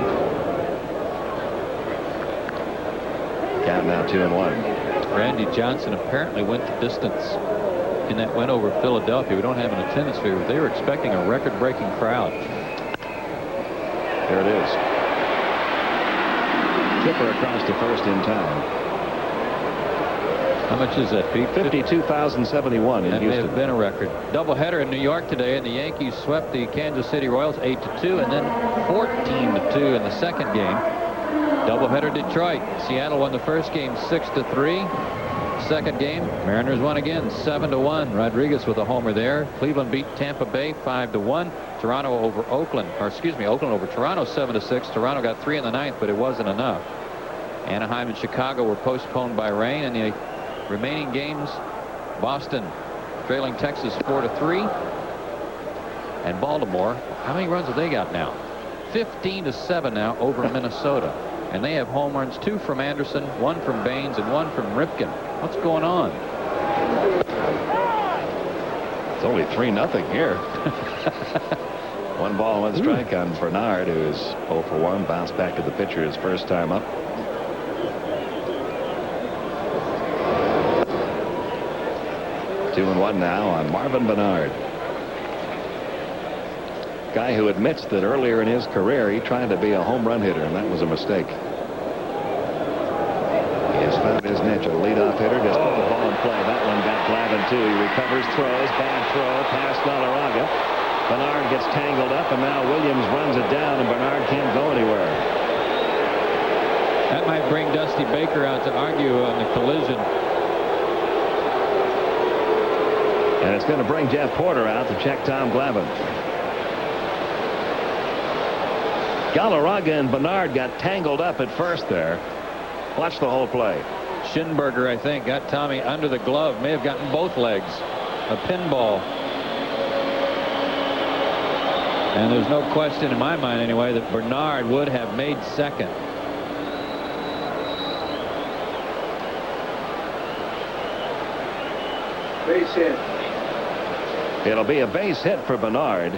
Count now 2-1. Randy Johnson apparently went the distance in that win over Philadelphia. We don't have an attendance figure, but they were expecting a record-breaking crowd. There it is. Chipper across to first in time. How much is that, Pete? 52,071 in That Houston. may have been a record. Doubleheader in New York today, and the Yankees swept the Kansas City Royals 8-2 and then 14-2 in the second game. Doubleheader Detroit. Seattle won the first game 6-3. Second game, Mariners won again 7-1. Rodriguez with a homer there. Cleveland beat Tampa Bay 5-1. Toronto over Oakland, or excuse me, Oakland over Toronto 7-6. Toronto got 3 in the 9th, but it wasn't enough. Anaheim and Chicago were postponed by rain, and the remaining games, Boston trailing Texas 4-3, and Baltimore, how many runs have they got now? 15-7 now over Minnesota. And they have home runs, 2 from Anderson, 1 from Baines, and 1 from Ripken. What's going on? It's only 3-0 here. 1 ball, 1 strike on Bernard, who is 0 for 1. Bounced back to the pitcher his first time up. Two and 1 now on Marvin Bernard. Guy who admits that earlier in his career he tried to be a home run hitter, and that was a mistake. He has found his niche, a leadoff hitter. Just put the ball in play. That one got Glavine too. He recovers, throws, bad throw past Galarraga. Bernard gets tangled up, and now Williams runs it down, and Bernard can't go anywhere. That might bring Dusty Baker out to argue on the collision. And it's going to bring Jeff Porter out to check Tom Glavine. Galarraga and Bernard got tangled up at first there. Watch the whole play. Schinberger, I think, got Tommy under the glove. May have gotten both legs. A pinball. And there's no question in my mind anyway that Bernard would have made second. Base hit. It'll be a base hit for Bernard.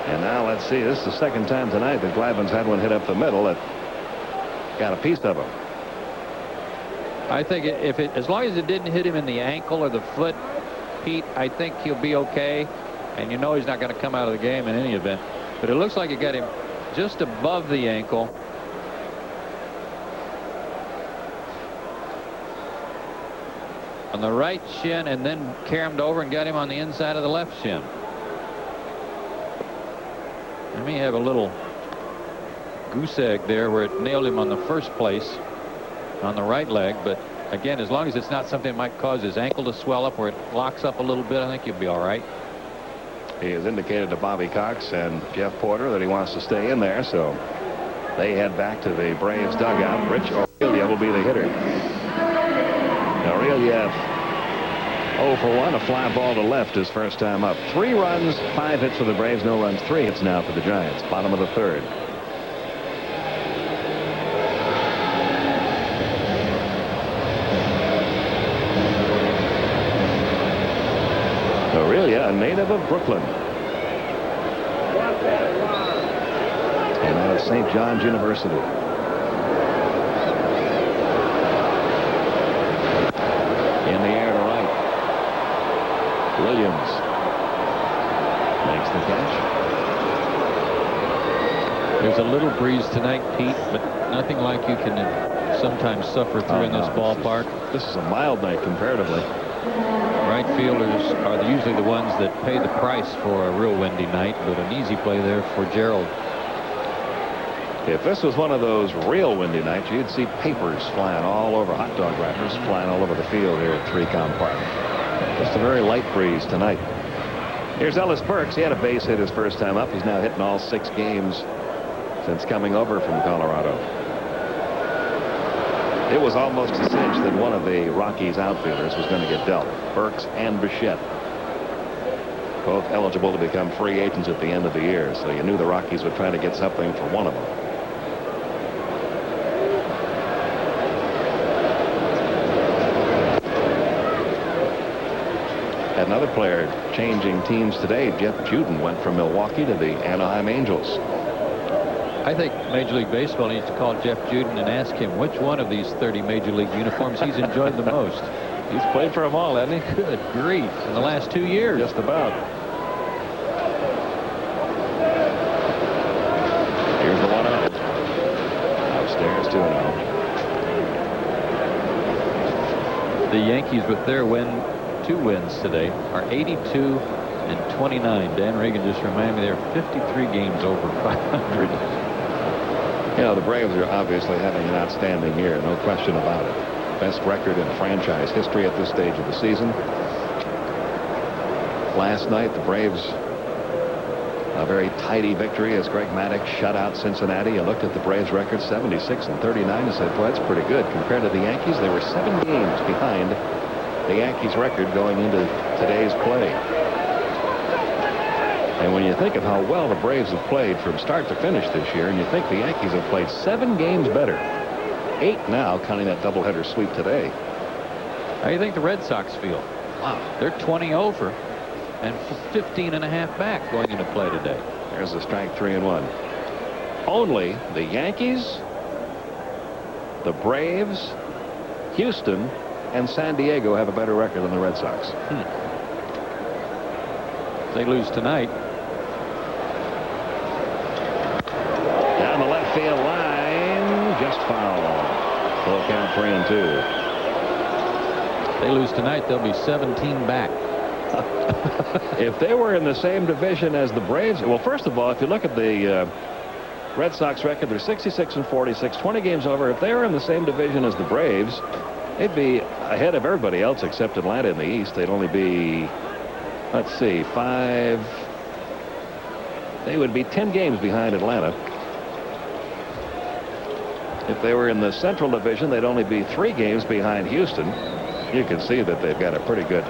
And now let's see. This is the second time tonight that Glavine's had one hit up the middle that got a piece of him. I think as long as it didn't hit him in the ankle or the foot, Pete, I think he'll be okay. And you know he's not going to come out of the game in any event. But it looks like it got him just above the ankle. On the right shin, and then caromed over and got him on the inside of the left shin. I may have a little goose egg there where it nailed him on the first place on the right leg, but again, as long as it's not something that might cause his ankle to swell up where it locks up a little bit, I think he'll be all right. He has indicated to Bobby Cox and Jeff Porter that he wants to stay in there, so they head back to the Braves dugout. Rich Aurelia will be the hitter. Aurelia 0 for 1, a fly ball to left his first time up. 3 runs, 5 hits for the Braves, no runs, 3 hits now for the Giants. Bottom of the 3rd. Aurelia, a native of Brooklyn. And out of St. John's University. There's a little breeze tonight, Pete, but nothing like you can sometimes suffer through in this ballpark. This is a mild night comparatively. Right fielders are usually the ones that pay the price for a real windy night, but an easy play there for Gerald. If this was one of those real windy nights, you'd see papers flying all over, hot dog wrappers flying all over the field here at 3-count Park. Just a very light breeze tonight. Here's Ellis Burks. He had a base hit his first time up. He's now hitting all 6 games since coming over from Colorado. It was almost a cinch that one of the Rockies outfielders was going to get dealt. Burks and Bichette, both eligible to become free agents at the end of the year, so you knew the Rockies would try to get something for one of them. Another player changing teams today. Jeff Juden went from Milwaukee to the Anaheim Angels. I think Major League Baseball needs to call Jeff Juden and ask him which one of these 30 Major League uniforms he's enjoyed the most. He's played for them all, hasn't he? Good grief. In the last 2 years. Just about. Here's the 1-0. Upstairs 2-0. The Yankees, with their 2 wins today, are 82-29. Dan Reagan just reminded me they're 53 games over 500. You know, the Braves are obviously having an outstanding year, no question about it. Best record in franchise history at this stage of the season. Last night, the Braves, a very tidy victory as Greg Maddux shut out Cincinnati. You looked at the Braves record, 76-39, and said, boy, that's pretty good. Compared to the Yankees, they were 7 games behind the Yankees record going into today's play. And when you think of how well the Braves have played from start to finish this year, and you think the Yankees have played 7 games better, 8 now, counting that doubleheader sweep today. How do you think the Red Sox feel? Wow, they're 20 over and 15.5 back going into play today. There's a strike, 3-1. Only the Yankees, the Braves, Houston, and San Diego have a better record than the Red Sox. If they lose tonight. Down the left field line, just foul. Full count, 3-2. If they lose tonight, they'll be 17 back. If they were in the same division as the Braves, well, first of all, if you look at the Red Sox record, they're 66-46, 20 games over. If they were in the same division as the Braves, they'd be ahead of everybody else except Atlanta in the East. They'd only be, let's see, 5. They would be 10 games behind Atlanta. If they were in the Central Division, they'd only be 3 games behind Houston. You can see that they've got a pretty good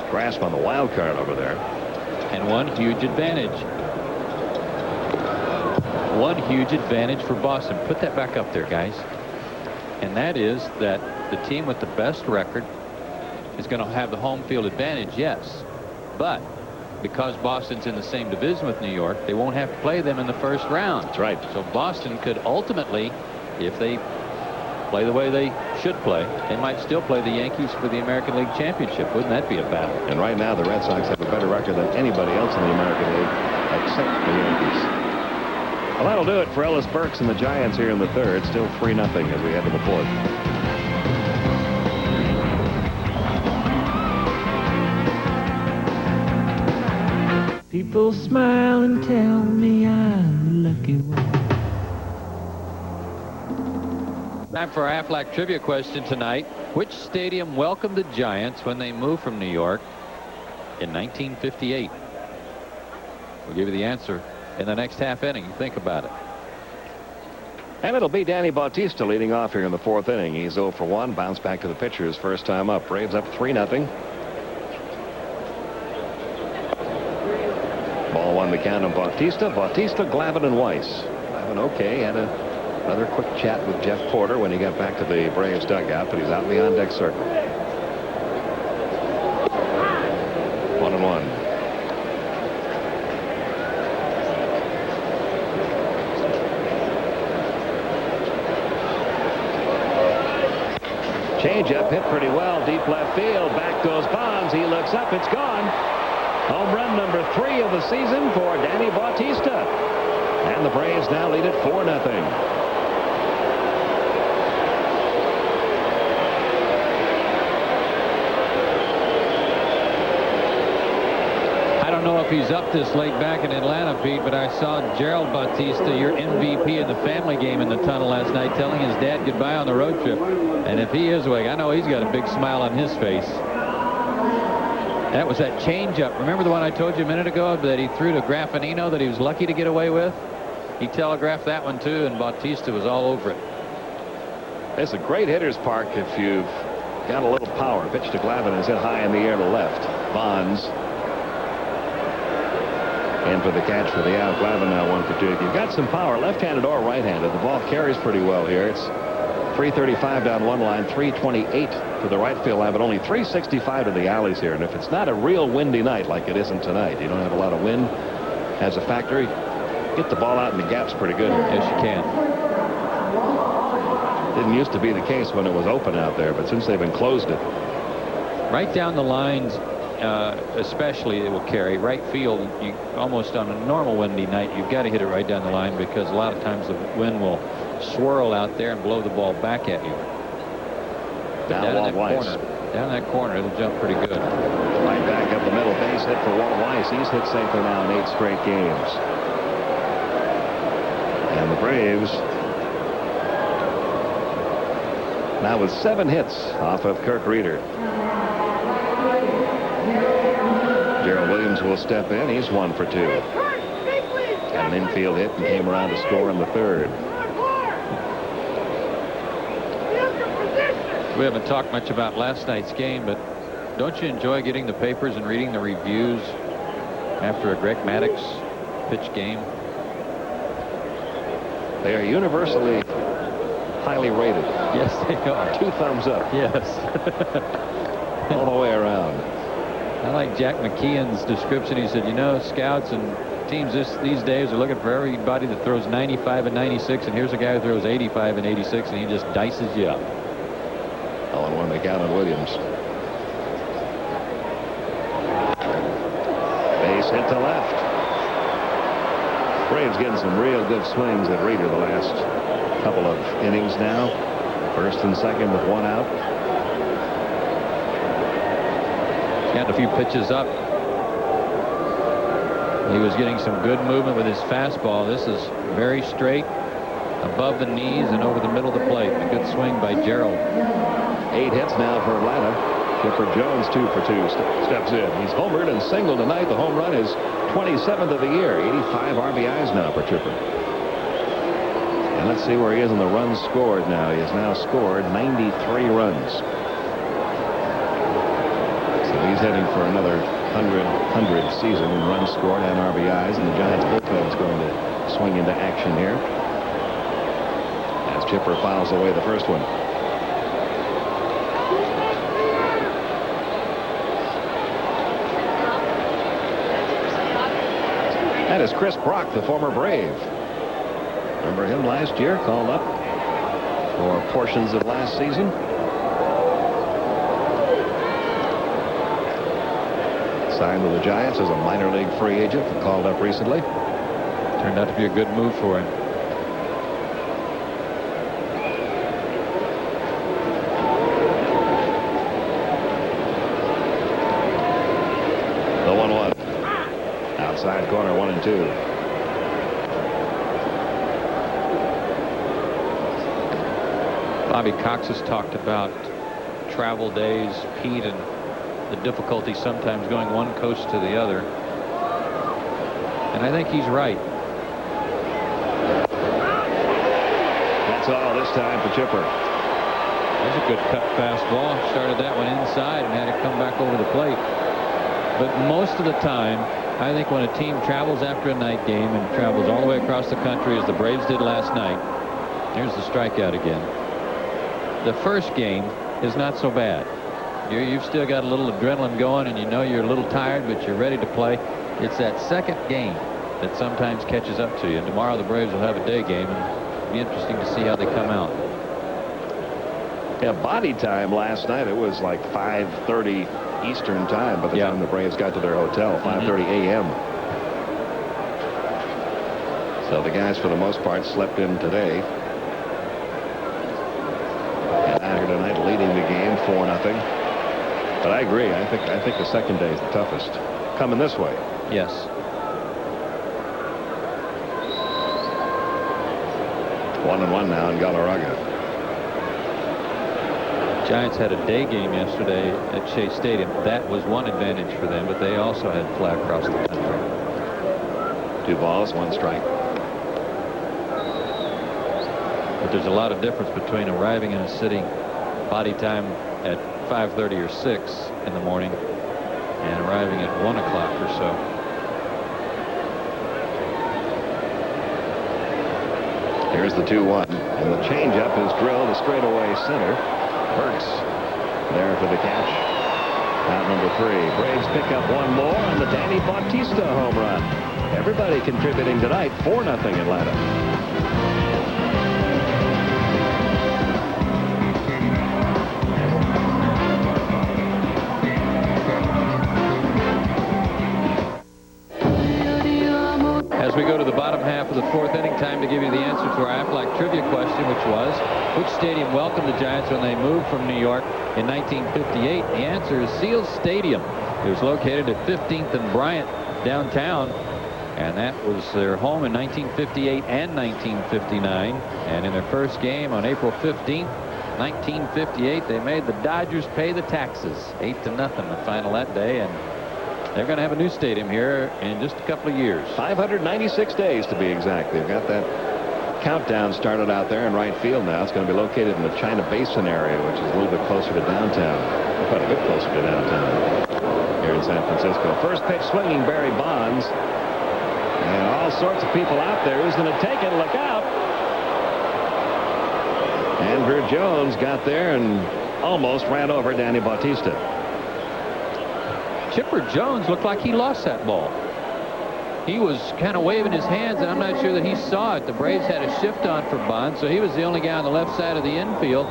grasp on the wild card over there. And one huge advantage. One huge advantage for Boston. Put that back up there, guys. And that is that the team with the best record is going to have the home field advantage, yes. But because Boston's in the same division with New York, they won't have to play them in the first round. That's right. So Boston could ultimately, if they play the way they should play, they might still play the Yankees for the American League Championship. Wouldn't that be a battle? And right now, the Red Sox have a better record than anybody else in the American League except the Yankees. Well, that'll do it for Ellis Burks and the Giants here in the third. Still 3-0 as we head to the fourth. People smile and tell me I'm the lucky one. Time for our Aflac trivia question tonight. Which stadium welcomed the Giants when they moved from New York in 1958? We'll give you the answer in the next half inning. Think about it. And it'll be Danny Bautista leading off here in the fourth inning. He's 0 for 1. Bounce back to the pitcher's first time up. Braves up 3-0. Ball 1 the count on Bautista. Bautista, Glavine, and Weiss. Glavine okay. Had another quick chat with Jeff Porter when he got back to the Braves dugout, but he's out in the on-deck circle. 1-1. Changeup hit pretty well, deep left field. Back goes Bonds. He looks up. It's gone. Home run number 3 of the season for Danny Bautista. And the Braves now lead it 4-0. I don't know if he's up this late back in Atlanta, Pete, but I saw Gerald Bautista, your MVP in the family game, in the tunnel last night, telling his dad goodbye on the road trip. And if he is awake, I know he's got a big smile on his face. That was that changeup. Remember the one I told you a minute ago that he threw to Graffinino that he was lucky to get away with? He telegraphed that one too, and Bautista was all over it. It's a great hitter's park if you've got a little power. Pitch to Glavine is hit high in the air to left. Bonds in for the catch for the out. Glavine now 1 for 2. If you've got some power, left-handed or right-handed, the ball carries pretty well here. It's 335 down one line, 328 to the right field line, but only 365 to the alleys here. And if it's not a real windy night like it isn't tonight, you don't have a lot of wind as a factor, you get the ball out in the gaps pretty good. Yes, you can. Didn't used to be the case when it was open out there, but since they've enclosed it. Right down the lines, especially it will carry. Right field, you almost on a normal windy night, you've got to hit it right down the line because a lot of times the wind will swirl out there and blow the ball back at you. But down in that corner, it'll jump pretty good. Right back up the middle, base hit for Walt Weiss. He's hit safer now in 8 straight games. And the Braves now with 7 hits off of Kirk Reeder. Gerald Williams will step in. He's 1 for 2. Had an infield hit and came around to score in the 3rd. We haven't talked much about last night's game, but don't you enjoy getting the papers and reading the reviews after a Greg Maddux pitch game? They are universally highly rated. Yes, they are. 2 thumbs up. Yes. All the way around. I like Jack McKeon's description. He said, you know, scouts and teams these days are looking for everybody that throws 95 and 96, and here's a guy who throws 85 and 86, and he just dices you up. 0-1 they count on Williams. Base hit to left. Braves getting some real good swings at Reeder the last couple of innings now. 1st and 2nd with 1 out. Got a few pitches up. He was getting some good movement with his fastball. This is very straight, above the knees and over the middle of the plate. A good swing by Gerald. 8 hits now for Atlanta. Chipper Jones 2 for 2 steps in. He's homered and singled tonight. The home run is 27th of the year. 85 RBIs now for Chipper. And let's see where he is in the runs scored now. He has now scored 93 runs. So he's heading for another 100 season in runs scored and RBIs. And the Giants bullpen is going to swing into action here as Chipper fouls away the first one. That is Chris Brock, the former Brave. Remember him last year, called up for portions of last season. Signed with the Giants as a minor league free agent, called up recently. Turned out to be a good move for him. The 1-1. Outside corner, 1-2. Bobby Cox has talked about travel days, Pete, and the difficulty sometimes going one coast to the other. And I think he's right. That's all this time for Chipper. There's a good cut fastball. Started that one inside and had it come back over the plate. But most of the time, I think when a team travels after a night game and travels all the way across the country as the Braves did last night, there's the strikeout again. The first game is not so bad. You've still got a little adrenaline going and you know you're a little tired, but you're ready to play. It's that second game that sometimes catches up to you. And tomorrow the Braves will have a day game, and it'll be interesting to see how they come out. Yeah, body time last night, it was like 5:30 Eastern time by the time the Braves got to their hotel, 5:30 a.m. So the guys, for the most part, slept in today. And out here tonight, leading the game 4-0. But I agree. I think the second day is the toughest. Coming this way. Yes. One and one now in Galarraga. Giants had a day game yesterday at Shea Stadium. That was one advantage for them, but they also had flat across the country. 2 balls, 1 strike. But there's a lot of difference between arriving in a city body time at 5:30 or 6 in the morning and arriving at 1 o'clock or so. Here's the 2-1, and the changeup is drilled to straightaway center. Burks there for the catch. Out number 3. Braves pick up 1 more on the Danny Bautista home run. Everybody contributing tonight. 4-0 Atlanta. As we go to the bottom half of the 4th inning, time to give you the answer to our Aflac trivia question, which was, which stadium welcomed the Giants when they moved from New York in 1958? The answer is Seals Stadium. It was located at 15th and Bryant downtown, and that was their home in 1958 and 1959. And in their first game on April 15th, 1958, they made the Dodgers pay the taxes. 8-0 the final that day, and they're going to have a new stadium here in just a couple of years. 596 days to be exact. They've got that countdown started out there in right field now. It's going to be located in the China Basin area, which is a little bit closer to downtown. Quite a bit closer to downtown here in San Francisco. First pitch swinging, Barry Bonds. And all sorts of people out there. Who's going to take it? Look out. Andrew Jones got there and almost ran over Danny Bautista. Chipper Jones looked like he lost that ball. He was kind of waving his hands, and I'm not sure that he saw it. The Braves had a shift on for Bonds, so he was the only guy on the left side of the infield.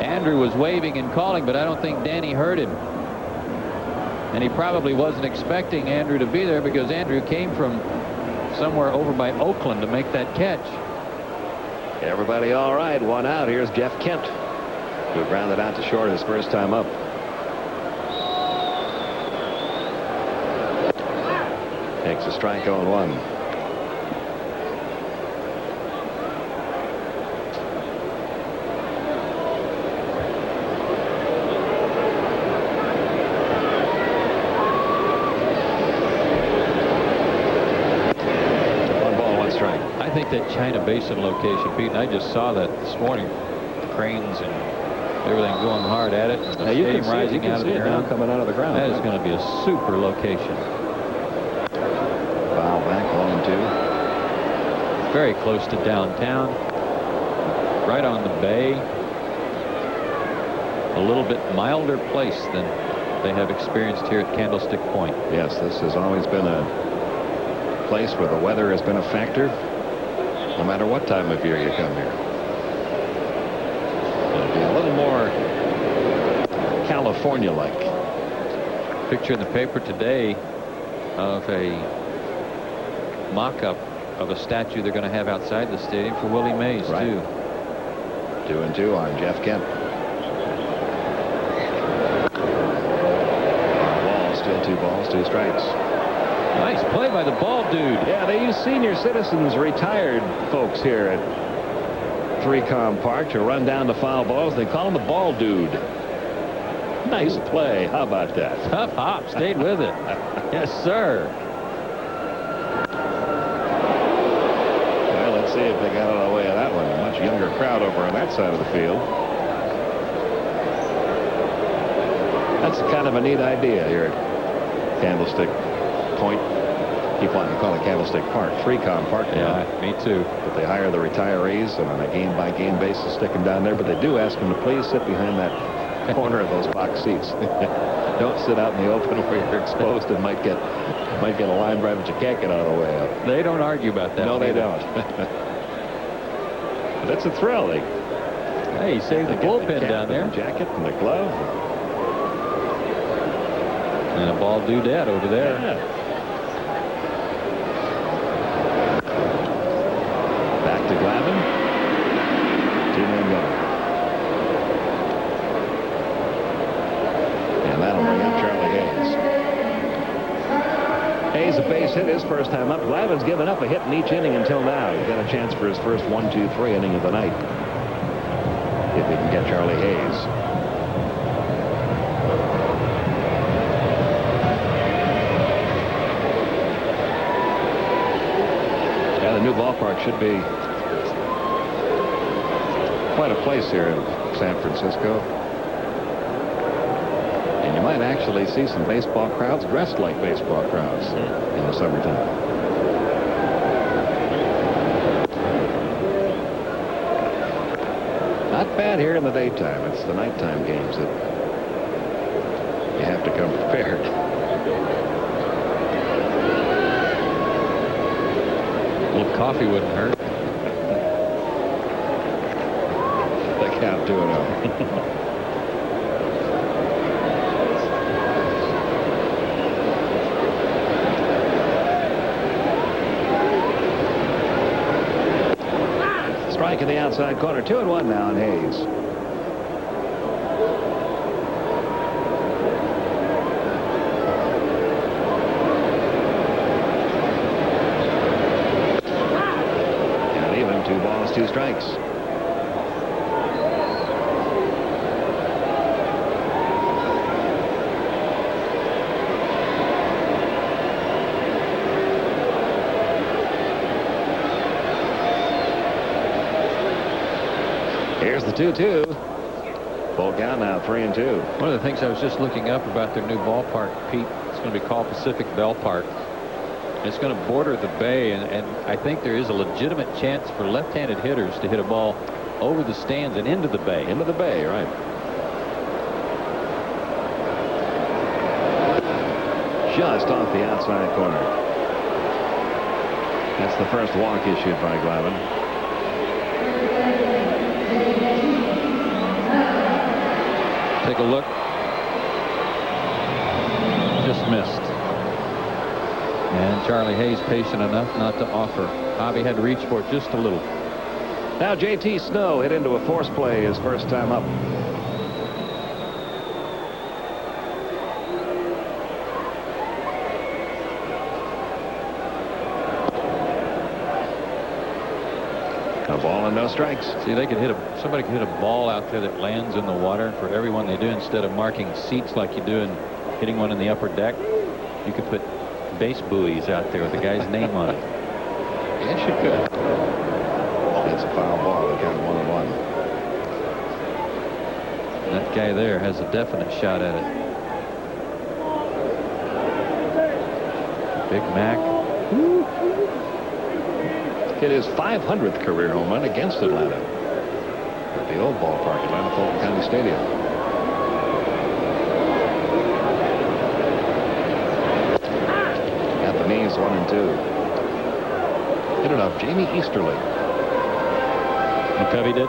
Andrew was waving and calling, but I don't think Danny heard him. And he probably wasn't expecting Andrew to be there, because Andrew came from somewhere over by Oakland to make that catch. Everybody all right. 1 out. Here's Jeff Kent, who grounded out to short his first time up. Takes a strike, 0-1. I think that China Basin location, Pete, and I just saw that this morning. The cranes and everything going hard at it. And the stadium rising out of the ground. Coming out of the ground. That is going to be a super location. Foul back, 1-2. Very close to downtown. Right on the bay. A little bit milder place than they have experienced here at Candlestick Point. Yes, this has always been a place where the weather has been a factor, no matter what time of year you come here. It'll be a little more California-like. Picture in the paper today of a mock-up of a statue they're going to have outside the stadium for Willie Mays, right, too. 2-2 on Jeff Kent. Ball, still 2 balls, 2 strikes. Nice play by the ball dude. Yeah, they use senior citizens, retired folks here at 3Com Park to run down the foul balls. They call him the ball dude. Nice play. How about that? Tough hop. Stayed with it. Yes, sir. Well, let's see if they got out of the way of that one. A much younger crowd over on that side of the field. That's kind of a neat idea here at Candlestick Point. Keep wanting to call it Candlestick Park. 3Com Park now. Yeah, me too. But they hire the retirees, and on a game-by-game basis stick them down there. But they do ask them to please sit behind that corner of those box seats. Don't sit out in the open where you're exposed and might get a line drive that you can't get out of the way of. They don't argue about that. No, they don't. But it's a thrill. Hey, he saved the bullpen down there. The jacket and the glove. And a ball dudette over there. Yeah. Back to Glavine. Two-man gunner. And that'll bring up Charlie Hayes. Hayes, a base hit his first time up. Glavine's given up a hit in each inning until now. He's got a chance for his first 1-2-3 inning of the night. If he can get Charlie Hayes. The new ballpark should be quite a place here in San Francisco. And you might actually see some baseball crowds dressed like baseball crowds in the summertime. Not bad here in the daytime. It's the nighttime games that you have to come prepared. A little coffee wouldn't hurt. The count 2-0. Strike in the outside corner. 2-1 now on Hayes. And 2 balls, 2 strikes. Here's the 2-2. Full count now, 3-2. One of the things I was just looking up about their new ballpark, Pete, it's going to be called Pacific Bell Park. It's going to border the bay, and I think there is a legitimate chance for left-handed hitters to hit a ball over the stands and into the bay. Into the bay, right. Just off the outside corner. That's the first walk issued by Glavine. Take a look. Just missed. And Charlie Hayes patient enough not to offer. Bobby had to reach for it just a little. Now J.T. Snow hit into a force play his first time up. A ball and no strikes. See, they could hit somebody could hit a ball out there that lands in the water. And for every one they do, instead of marking seats like you do and hitting one in the upper deck, you could put base buoys out there with the guy's name on it. Yes, you could. That's a foul ball. They count 1-1. That guy there has a definite shot at it. Big Mac. Hit his 500th career home run against Atlanta at the old ballpark, Atlanta Fulton County Stadium. Got the knees, 1-2. Hit it off Jamie Easterly. McCovey did.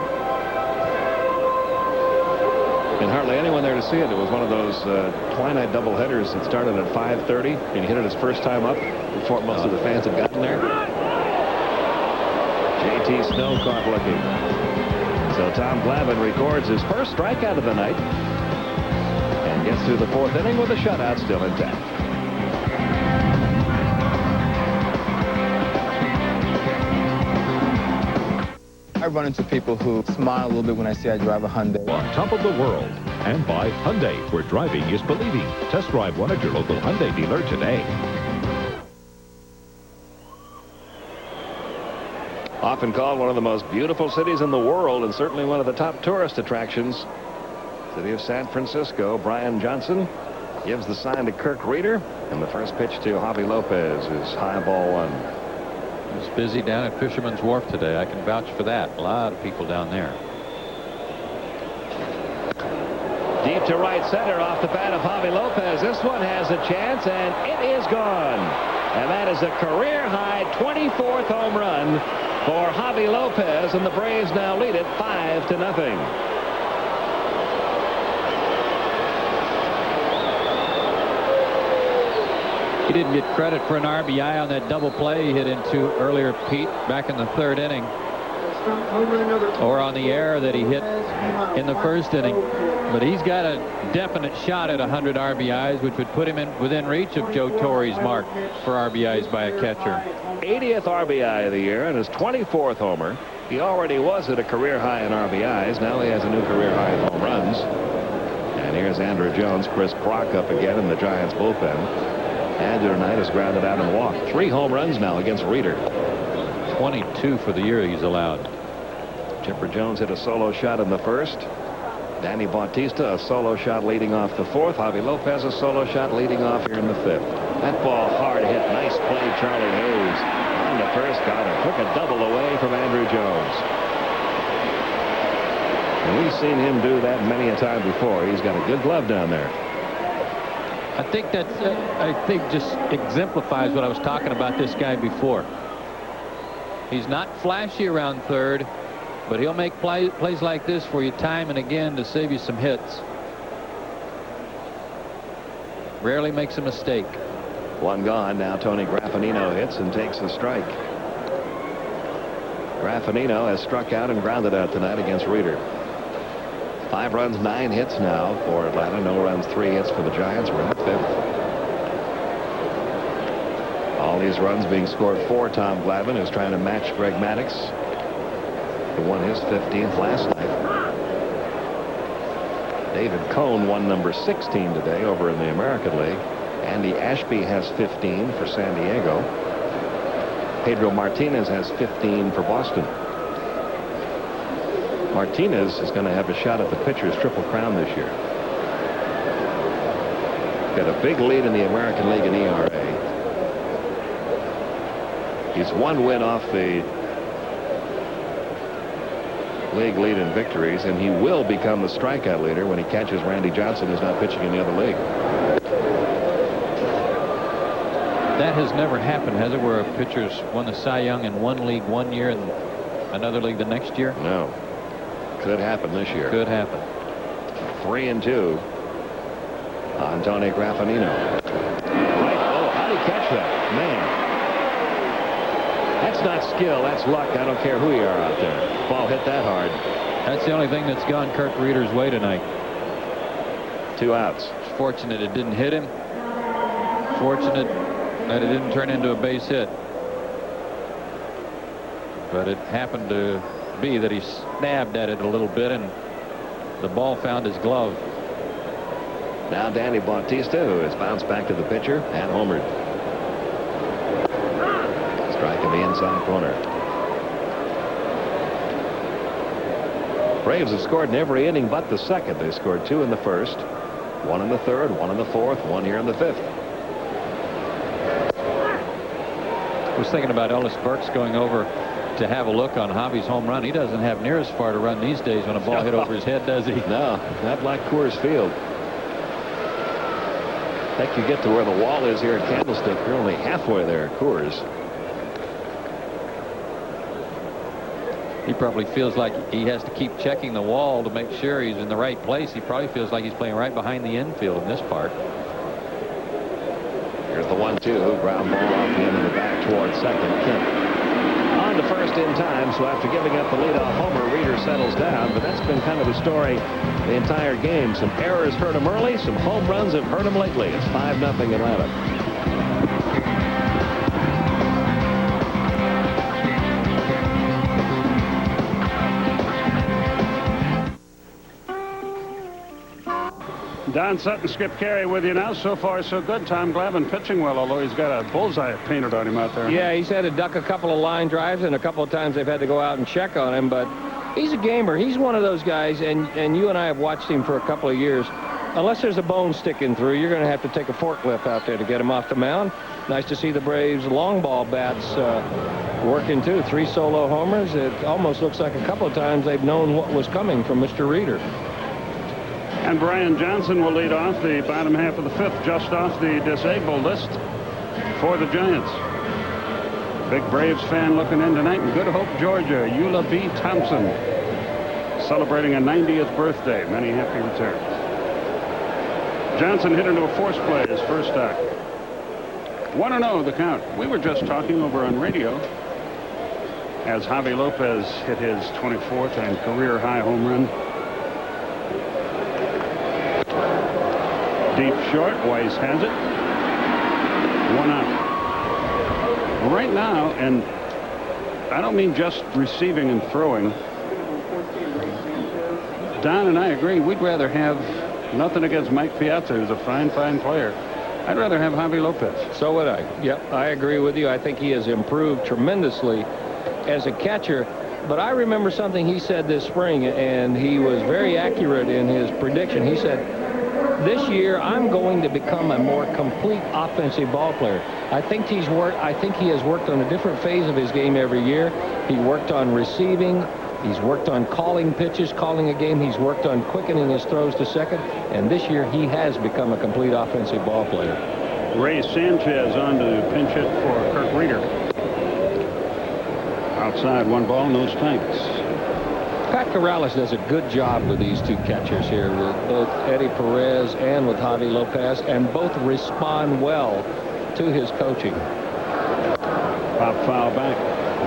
And hardly anyone there to see it. It was one of those twilight doubleheaders that started at 5:30, and he hit it his first time up before most of the fans had gotten there. J.T. Snow caught looking. So Tom Glavine records his first strikeout of the night and gets through the 4th inning with a shutout still intact. I run into people who smile a little bit when I say I drive a Hyundai. On top of the world. And by Hyundai, where driving is believing. Test drive one at your local Hyundai dealer today. Often called one of the most beautiful cities in the world and certainly one of the top tourist attractions. City of San Francisco. Brian Johnson gives the sign to Kirk Reeder, and the first pitch to Javi Lopez is high ball 1. It's busy down at Fisherman's Wharf today. I can vouch for that. A lot of people down there. Deep to right center off the bat of Javi Lopez. This one has a chance, and it is gone. And that is a career-high 24th home run for Javi Lopez, and the Braves now lead it 5-0. He didn't get credit for an RBI on that double play he hit into earlier, Pete, back in the 3rd inning. Or on the error that he hit in the 1st inning. But he's got a definite shot at 100 RBIs, which would put him within reach of Joe Torre's mark for RBIs by a catcher. 80th RBI of the year and his 24th homer. He already was at a career high in RBIs. Now he has a new career high in home runs. And here's Andrew Jones. Chris Brock up again in the Giants bullpen. Andrew tonight has grounded out and walked. 3 home runs now against Reeder. 22 for the year he's allowed. Chipper Jones hit a solo shot in the 1st. Danny Bautista a solo shot leading off the 4th. Javi Lopez a solo shot leading off here in the 5th. That ball hard hit. Nice play, Charlie Hayes. On the first, got it. Took a double away from Andrew Jones. And we've seen him do that many a time before. He's got a good glove down there. I think just exemplifies what I was talking about this guy before. He's not flashy around 3rd, but he'll make plays like this for you time and again to save you some hits. Rarely makes a mistake. 1 gone. Now Tony Graffinino hits and takes the strike. Graffinino has struck out and grounded out tonight against Reeder. 5 runs, 9 hits now for Atlanta. No runs, 3 hits for the Giants. We're in the 5th. All these runs being scored for Tom Glavine, who's trying to match Greg Maddux, who won his 15th last night. David Cone won number 16 today over in the American League. Andy Ashby has 15 for San Diego. Pedro Martinez has 15 for Boston. Martinez is going to have a shot at the pitcher's Triple Crown this year. Got a big lead in the American League in ERA. He's 1 win off the league lead in victories, and he will become the strikeout leader when he catches Randy Johnson, who's not pitching in the other league. That has never happened, has it, where a pitcher's won the Cy Young in one league one year and another league the next year? No. Could happen this year. Could happen. 3-2 on Tony Graffinino. Right. Oh, how did he catch that? Man. That's not skill. That's luck. I don't care who you are out there. Ball hit that hard. That's the only thing that's gone Kurt Reeder's way tonight. 2 outs. It's fortunate it didn't hit him. Fortunate that it didn't turn into a base hit. But it happened to be that he snapped at it a little bit and the ball found his glove. Now Danny Bautista, who has bounced back to the pitcher and homered. Strike in the inside corner. Braves have scored in every inning but the 2nd. They scored 2 in the 1st, 1 in the 3rd, 1 in the 4th, 1 here in the 5th. I was thinking about Ellis Burks going over to have a look on Javi's home run. He doesn't have near as far to run these days when a ball hit over his head, does he? No, not like Coors Field. I think you get to where the wall is here at Candlestick. You're only halfway there at Coors. He probably feels like he has to keep checking the wall to make sure he's in the right place. He probably feels like he's playing right behind the infield in this part. Here's the 1-2. Ground ball off the end of the back towards second. Kemp on to first in time. So after giving up the leadoff homer, Reeder settles down. But that's been kind of the story the entire game. Some errors hurt him early. Some home runs have hurt him lately. It's 5-0 Atlanta. Don Sutton, Skip Carey with you now. So far, so good. Tom Glavine pitching well, although he's got a bullseye painted on him out there. Yeah, he's had to duck a couple of line drives, and a couple of times they've had to go out and check on him. But he's a gamer. He's one of those guys, and you and I have watched him for a couple of years. Unless there's a bone sticking through, you're going to have to take a forklift out there to get him off the mound. Nice to see the Braves long ball bats working, too. 3 solo homers. It almost looks like a couple of times they've known what was coming from Mr. Reeder. And Brian Johnson will lead off the bottom half of the 5th, just off the disabled list for the Giants. Big Braves fan looking in tonight in Good Hope, Georgia. Eula B. Thompson celebrating a 90th birthday. Many happy returns. Johnson hit into a force play, his first out. 1-0 the count. We were just talking over on radio as Javi Lopez hit his 24th and career high home run. Deep short. Weiss has it. 1 out. Right now, and I don't mean just receiving and throwing. Don and I agree. We'd rather have, nothing against Mike Piazza, who's a fine player. I'd rather have Javi Lopez. So would I. Yep, I agree with you. I think he has improved tremendously as a catcher. But I remember something he said this spring, and he was very accurate in his prediction. He said, this year I'm going to become a more complete offensive ball player. I think he has worked on a different phase of his game every year. He worked on receiving. He's worked on calling pitches, calling a game. He's worked on quickening his throws to second. And this year, he has become a complete offensive ball player. Ray Sanchez on to pinch hit for Kirk Reeder. Outside, 1 ball, no strikes. Pat Corrales does a good job with these 2 catchers here, with both Eddie Perez and with Javi Lopez, and both respond well to his coaching. Pop foul back.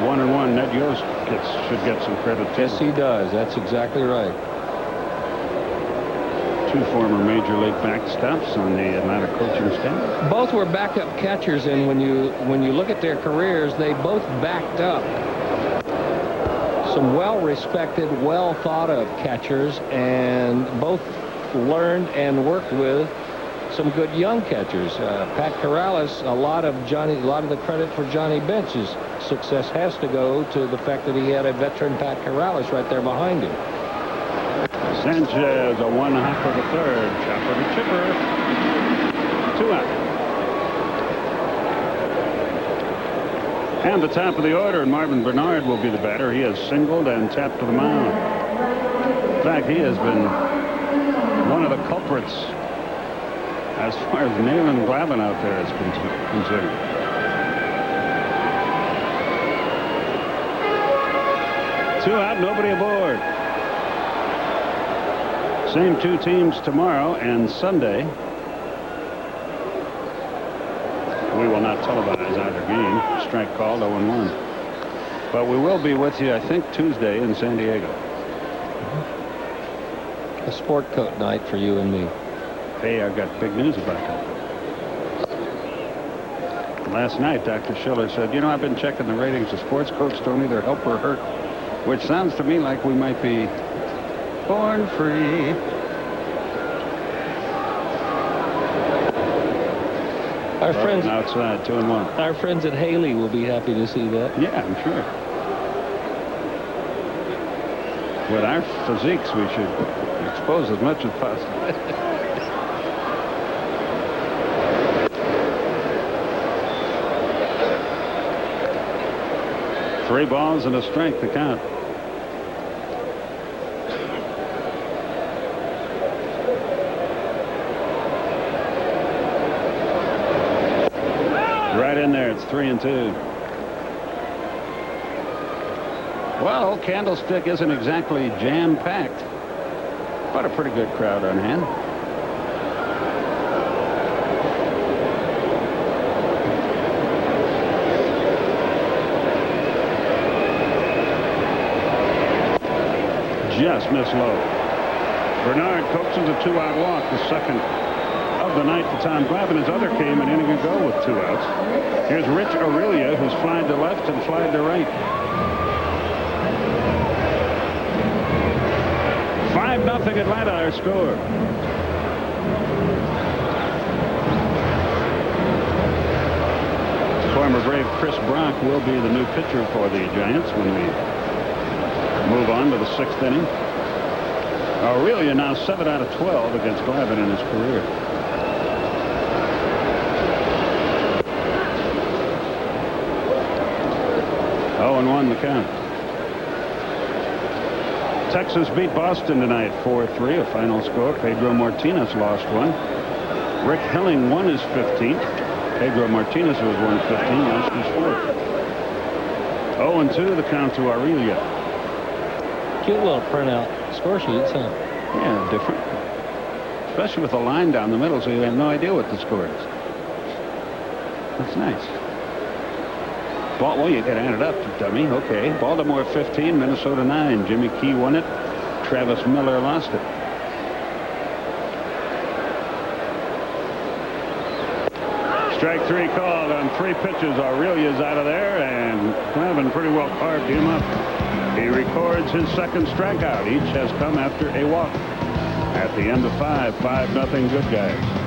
1-1. Ned Yost should get some credit too. Yes, he does. That's exactly right. 2 former major league backstops on the Atlanta coaching staff. Both were backup catchers, and when you look at their careers, they both backed up some well-respected, well-thought-of catchers, and both learned and worked with some good young catchers. Pat Corrales, a lot of the credit for Johnny Bench's success has to go to the fact that he had a veteran Pat Corrales right there behind him. Sanchez, a 1 hop for the 3rd. Chopper to chipper. 2 out. And the top of the order, and Marvin Bernard will be the batter. He has singled and tapped to the mound. In fact, he has been one of the culprits as far as nailing T.Glavine out there is concerned. Two out, nobody aboard. Same 2 teams tomorrow and Sunday. We will not televise either game. Strike called, 0-1. But we will be with you, I think, Tuesday in San Diego. A sport coat night for you and me. Hey, I've got big news about that. Last night, Dr. Schiller said, you know, I've been checking the ratings. The sports coats don't either help or hurt, which sounds to me like we might be born free. Our friends outside, 2-1. Our friends at Haley will be happy to see that. Yeah, I'm sure. With our physiques, we should expose as much as possible. 3 balls and a strike to count. Right in there. It's 3-2. Well, Candlestick isn't exactly jam-packed, but a pretty good crowd on hand. Just missed low. Bernard coaxes a 2-out walk, the second of the night to Tom T.Glavine. His other came an inning ago with 2 outs. Here's Rich Aurelia, who's flied to left and flied to right. 5-0 Atlanta, our score. Former Brave Chris Brock will be the new pitcher for the Giants when we move on to the 6th inning. Aurelia now 7 out of 12 against T.Glavine in his career. Oh, and 1 the count. Texas beat Boston tonight 4-3, a final score. Pedro Martinez lost 1. Rick Helling won his 15th. Pedro Martinez was 115, lost his 4th. 0-2 the count to Aurelia. Cute little printout score sheets, huh? Yeah, different. Especially with a line down the middle, so you have no idea what the score is. That's nice. Well, you got to add it up, dummy. Okay. Baltimore 15, Minnesota 9. Jimmy Key won it. Travis Miller lost it. Strike 3 called on 3 pitches. Aurelia's out of there, and Glavine pretty well carved him up. He records his second strikeout. Each has come after a walk. At the end of 5-0 good guys.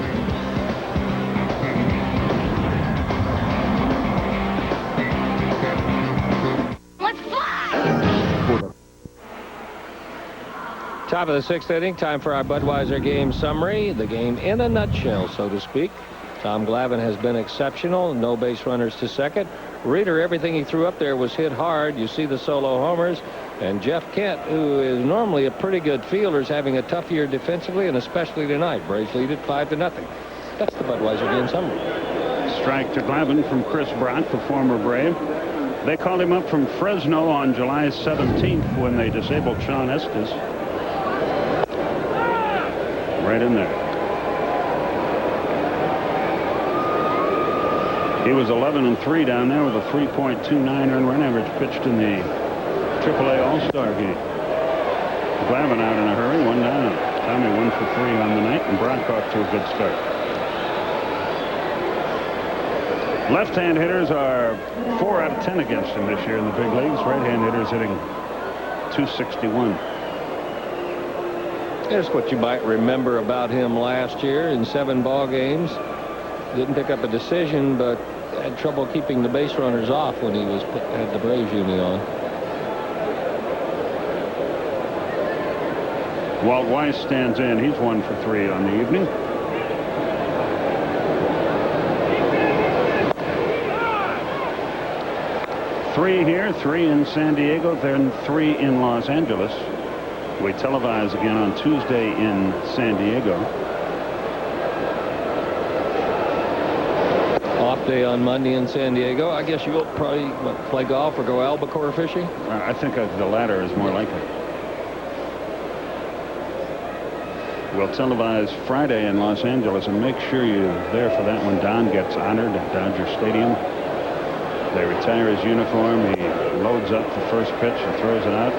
Top of the 6th inning, time for our Budweiser game summary. The game in a nutshell, so to speak. Tom Glavine has been exceptional. No base runners to second. Reeder, everything he threw up there was hit hard. You see the solo homers. And Jeff Kent, who is normally a pretty good fielder, is having a tough year defensively, and especially tonight. Braves lead it 5-0. That's the Budweiser game summary. Strike to Glavine from Chris Brock, the former Brave. They called him up from Fresno on July 17th when they disabled Sean Estes. Right in there. He was 11-3 down there with a 3.29 earned run average pitched in the AAA All-Star game. Glavine out in a hurry, 1 down. Tommy 1 for 3 on the night, and Brock off to a good start. Left-hand hitters are 4 out of 10 against him this year in the big leagues. Right-hand hitters hitting .261. Here's what you might remember about him last year in 7 ball games. Didn't pick up a decision, but had trouble keeping the base runners off when he had the Braves uni on. Walt Weiss stands in. He's 1 for 3 on the evening. Three here, 3 in San Diego, then 3 in Los Angeles. We televise again on Tuesday in San Diego. Off day on Monday in San Diego. I guess you'll probably play golf or go albacore fishing. I think the latter is more likely. We'll televise Friday in Los Angeles, and make sure you're there for that when Don gets honored at Dodger Stadium. They retire his uniform. He loads up the first pitch and throws it out.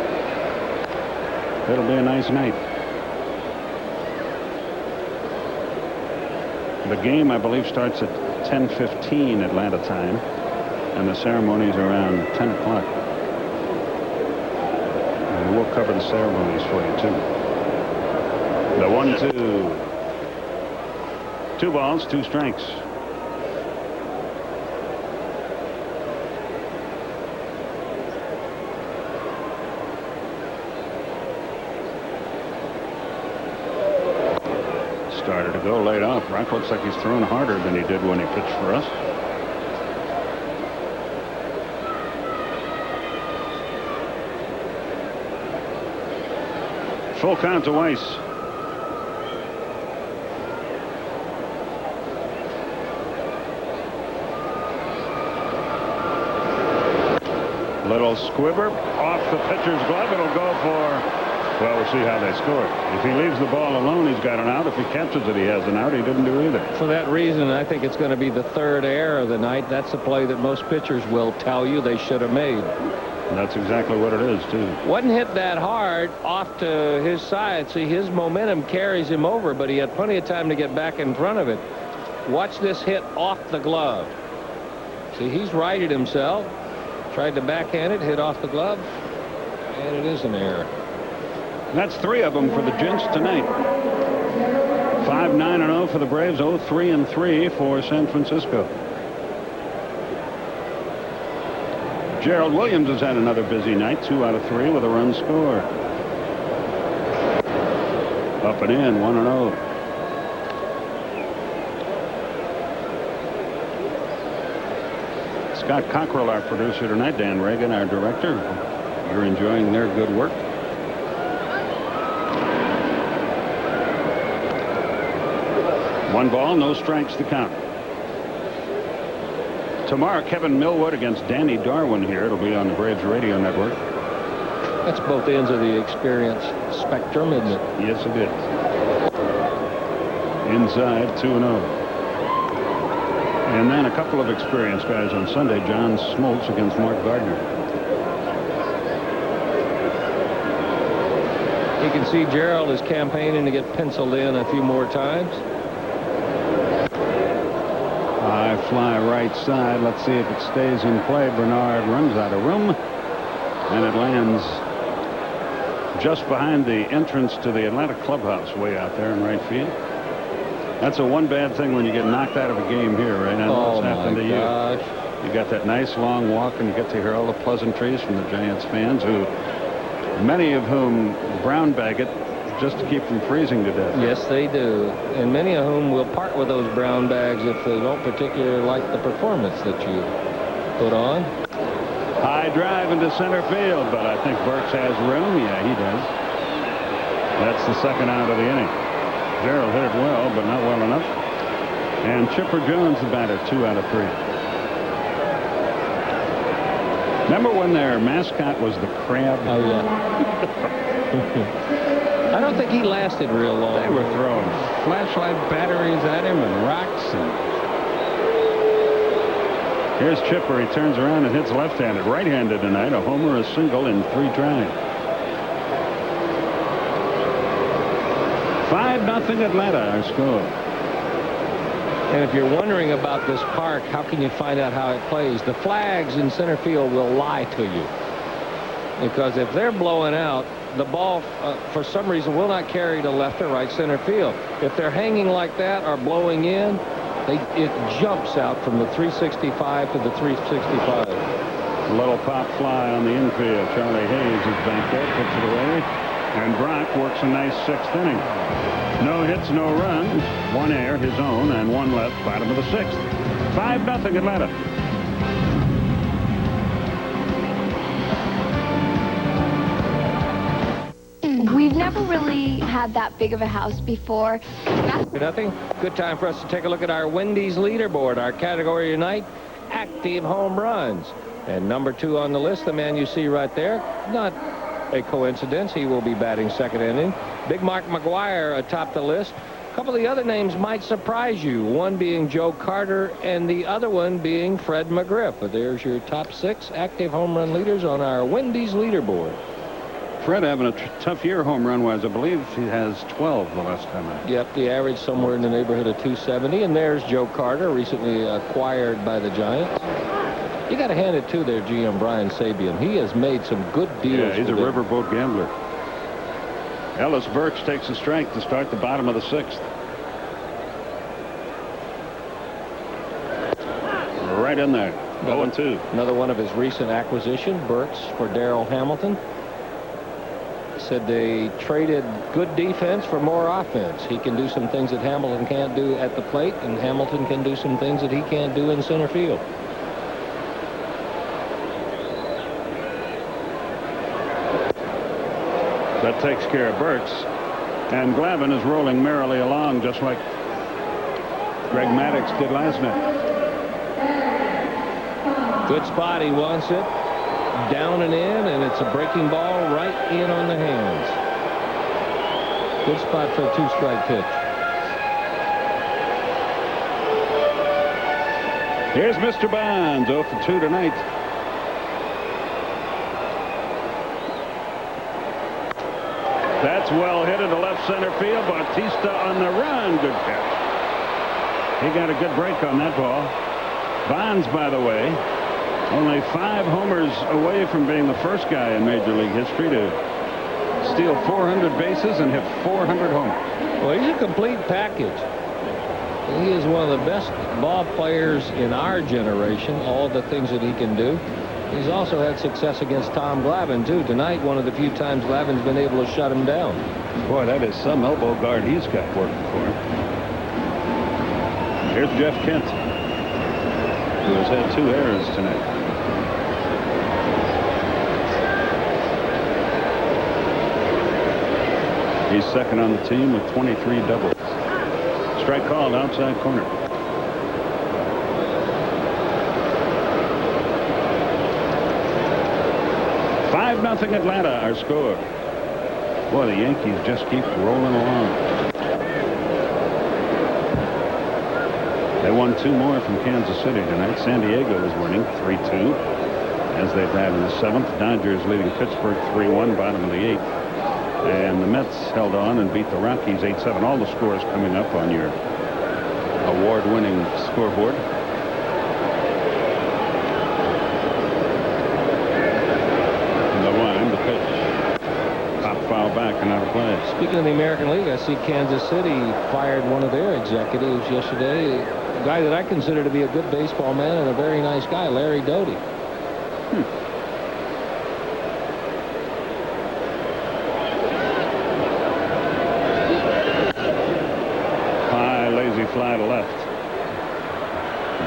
It'll be a nice night. The game, I believe, starts at 10:15 Atlanta time, and the ceremony's around 10 o'clock. And we'll cover the ceremonies for you, too. The 1-2. 2 balls, 2 strikes. Started to go laid off. Brock looks like he's throwing harder than he did when he pitched for us. Full count to Weiss. Little squibber off the pitcher's glove. It'll go for, well, we'll see how they score. If he leaves the ball alone, he's got an out. If he catches it, he has an out. He didn't do either. For that reason, I think it's going to be the 3rd error of the night. That's a play that most pitchers will tell you they should have made. And that's exactly what it is, too. Wasn't hit that hard off to his side. See, his momentum carries him over, but he had plenty of time to get back in front of it. Watch this hit off the glove. See, he's righted himself. Tried to backhand it, hit off the glove, and it is an error. That's 3 of them for the Gents tonight. 5-9-0 for the Braves, 0-3-3 for San Francisco. Gerald Williams has had another busy night, 2 out of 3 with a run score. Up and in, 1-0. Scott Cockrell, our producer tonight, Dan Reagan, our director. You're enjoying their good work. One ball, no strikes to count. Tomorrow, Kevin Millwood against Danny Darwin here. It'll be on the Braves Radio Network. That's both ends of the experience spectrum, isn't it? Yes, it is. Inside, 2-0. And then a couple of experienced guys on Sunday. John Smoltz against Mark Gardner. You can see Gerald is campaigning to get penciled in a few more times. High fly right side. Let's see if it stays in play. Bernard runs out of room, and it lands just behind the entrance to the Atlanta clubhouse, way out there in right field. That's a one bad thing when you get knocked out of a game here, right? I know what's happened to you. You got that nice long walk, and you get to hear all the pleasantries from the Giants fans, who, many of whom brown bag it just to keep from freezing to death. Yes, they do. And many of whom will part with those brown bags if they don't particularly like the performance that you put on. High drive into center field, but I think Burks has room. Yeah, he does. That's the second out of the inning. Gerald hit it well, but not well enough. And Chipper Jones, the batter, 2 out of 3. Remember when their mascot was the crab? Oh, yeah. I don't think he lasted real long. They were throwing flashlight batteries at him and rocks. And here's Chipper. He turns around and hits left-handed. Right-handed tonight. A homer, a single in 3 tries. 5-0 Atlanta, our score. And if you're wondering about this park, how can you find out how it plays? The flags in center field will lie to you. Because if they're blowing out, the ball, for some reason, will not carry to left or right center field. If they're hanging like that or blowing in, it jumps out from the 365 to the 365. A little pop fly on the infield. Charlie Hayes is back there, puts it away. And Brock works a nice 6th inning. No hits, no runs. 1 error, his own, and 1 left, bottom of the 6th. 5-0 Atlanta. We've never really had that big of a house before. Nothing. Good time for us to take a look at our Wendy's leaderboard. Our category tonight, active home runs. And number 2 on the list, the man you see right there, not a coincidence. He will be batting 2nd inning. Big Mark McGwire atop the list. A couple of the other names might surprise you. One being Joe Carter and the other one being Fred McGriff. But there's your top 6 active home run leaders on our Wendy's leaderboard. Fred having a tough year home run wise. I believe he has 12 the last time out. Yep, the average somewhere in the neighborhood of 270. And there's Joe Carter, recently acquired by the Giants. You got to hand it to their GM, Brian Sabian. He has made some good deals. Yeah, he's a riverboat gambler. Ellis Burks takes a strike to start the bottom of the 6th. Right in there. 0-2. Another one of his recent acquisitions, Burks for Darrell Hamilton. Said they traded good defense for more offense. He can do some things that Hamilton can't do at the plate, and Hamilton can do some things that he can't do in center field. That takes care of Burks. And Glavine is rolling merrily along just like Greg Maddux did last night. Good spot. He wants it. Down and in, and it's a breaking ball right in on the hands. Good spot for a 2-strike pitch. Here's Mr. Bonds, 0 for 2 tonight. That's well hit into left center field. Bautista on the run. Good catch. He got a good break on that ball. Bonds, by the way, only 5 homers away from being the first guy in Major League history to steal 400 bases and hit 400 homers. Well, he's a complete package. He is one of the best ball players in our generation, all the things that he can do. He's also had success against Tom Glavine, too. Tonight, one of the few times Glavine's been able to shut him down. Boy, that is some elbow guard he's got working for him. Here's Jeff Kent, who has had 2 errors tonight. He's second on the team with 23 doubles. Strike called outside corner. Nothing Atlanta, our score. Boy, the Yankees just keep rolling along. They won 2 more from Kansas City tonight. San Diego is winning 3-2, as they've had in the 7th. Dodgers leading Pittsburgh 3-1, bottom of the 8th. And the Mets held on and beat the Rockies 8-7. All the scores coming up on your award-winning scoreboard. The 1, the pitch. Pop foul back and out of play. Speaking of the American League, I see Kansas City fired one of their executives yesterday. A guy that I consider to be a good baseball man and a very nice guy, Larry Doty. High, lazy fly to left.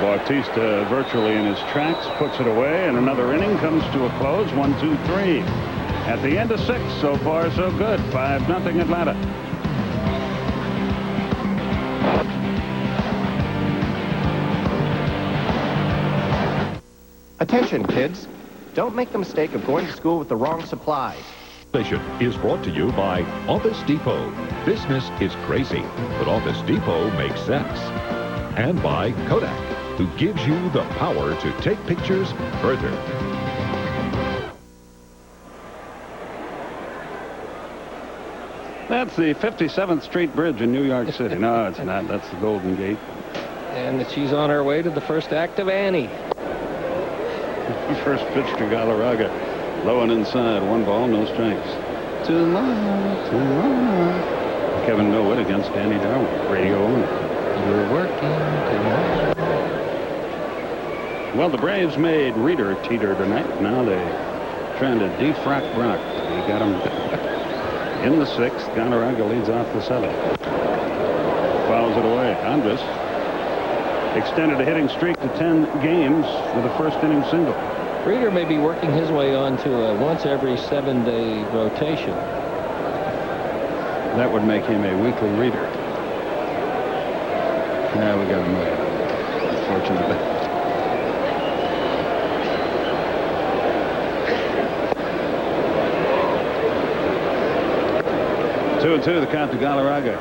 Bautista virtually in his tracks, puts it away, and another inning comes to a close. 1-2-3. At the end of 6, so far so good. 5-0 Atlanta. Attention, kids. Don't make the mistake of going to school with the wrong supplies. Station is brought to you by Office Depot. Business is crazy, but Office Depot makes sense. And by Kodak, who gives you the power to take pictures further. That's the 57th Street Bridge in New York City. No, it's not. That's the Golden Gate. And she's on her way to the first act of Annie. First pitch to Galarraga. Low and inside. 1 ball, no strikes. Tomorrow. Kevin Millwood against Danny Darwin. Radio owner. You're working tomorrow. Well, the Braves made Reeder teeter tonight. Now they're trying to defrock Brock. He got him in the 6th. Galarraga leads off the 7th. Fouls it away. Andrus extended a hitting streak to 10 games with a first inning single. Reeder may be working his way on to a once every 7-day rotation. That would make him a weekly reader. Now we got him there, unfortunately. Two and 2, the count to Galarraga.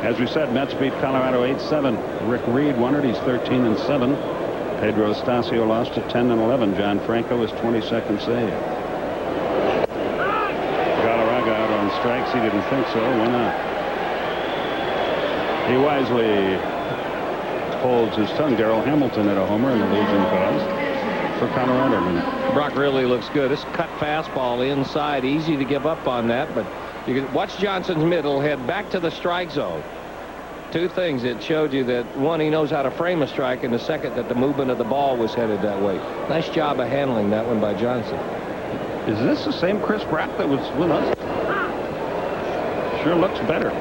As we said, Mets beat Colorado 8-7. Rick Reed won it. He's 13-7. Pedro Estacio lost to 10-11. John Franco is 22nd save. Galarraga out on strikes. He didn't think so. Why not? He wisely holds his tongue. Darrell Hamilton had a homer in the losing cause for Colorado. Brock really looks good. This cut fastball inside, easy to give up on that, but you can watch Johnson's middle head back to the strike zone. 2 things. It showed you that, 1, he knows how to frame a strike, and the second, that the movement of the ball was headed that way. Nice job of handling that one by Johnson. Is this the same Chris Brock that was with us? Sure looks better.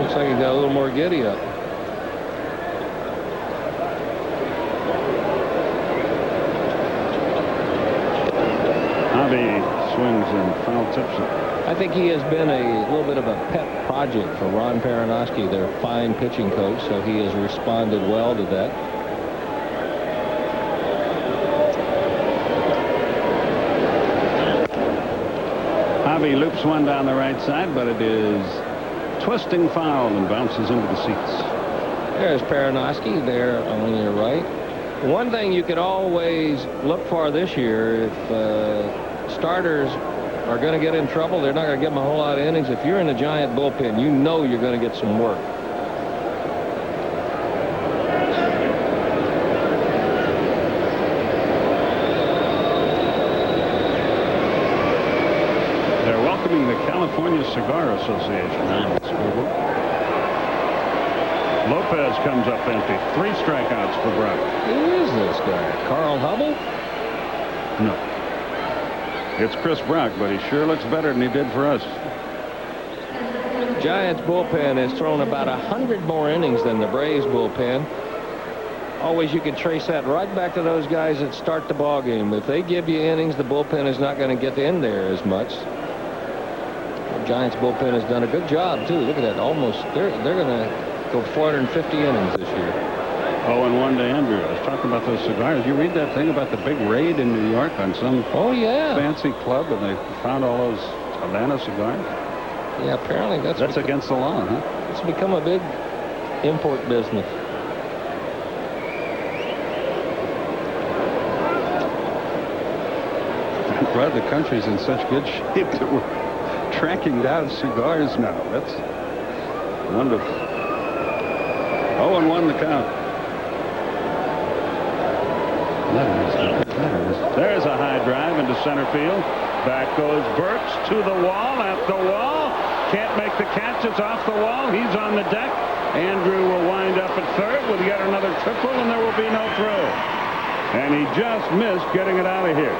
Looks like he got a little more giddy up. Hobby swings and foul tips it. I think he has been a little bit of a pet project for Ron Perinoski, their fine pitching coach, so he has responded well to that. Hobby loops one down the right side, but it is twisting foul and bounces into the seats. There's Perinoski there on your right. One thing you could always look for this year, if starters are going to get in trouble, they're not going to give them a whole lot of innings. If you're in a Giant bullpen, you know you're going to get some work. They're welcoming the California Cigar Association on the scoreboard. Lopez comes up empty. 3 strikeouts for Brock. Who is this guy? Carl Hubble? No. It's Chris Brock, but he sure looks better than he did for us. Giants bullpen has thrown about 100 more innings than the Braves bullpen. Always you can trace that right back to those guys that start the ball game. If they give you innings, the bullpen is not going to get in there as much. The Giants bullpen has done a good job too. Look at that, almost they're going to go 450 innings this year. 0-1 to Andrew. I was talking about those cigars. You read that thing about the big raid in New York on some fancy club, and they found all those Havana cigars? Yeah, apparently that's against the law, huh? It's become a big import business. glad the country's in such good shape that we're tracking down cigars now. That's wonderful. 0-1 the count. There's a high drive into center field. Back goes Burks to the wall, at the wall. Can't make the catch. It's off the wall. He's on the deck. Andrew will wind up at third with yet another triple, and there will be no throw. And he just missed getting it out of here.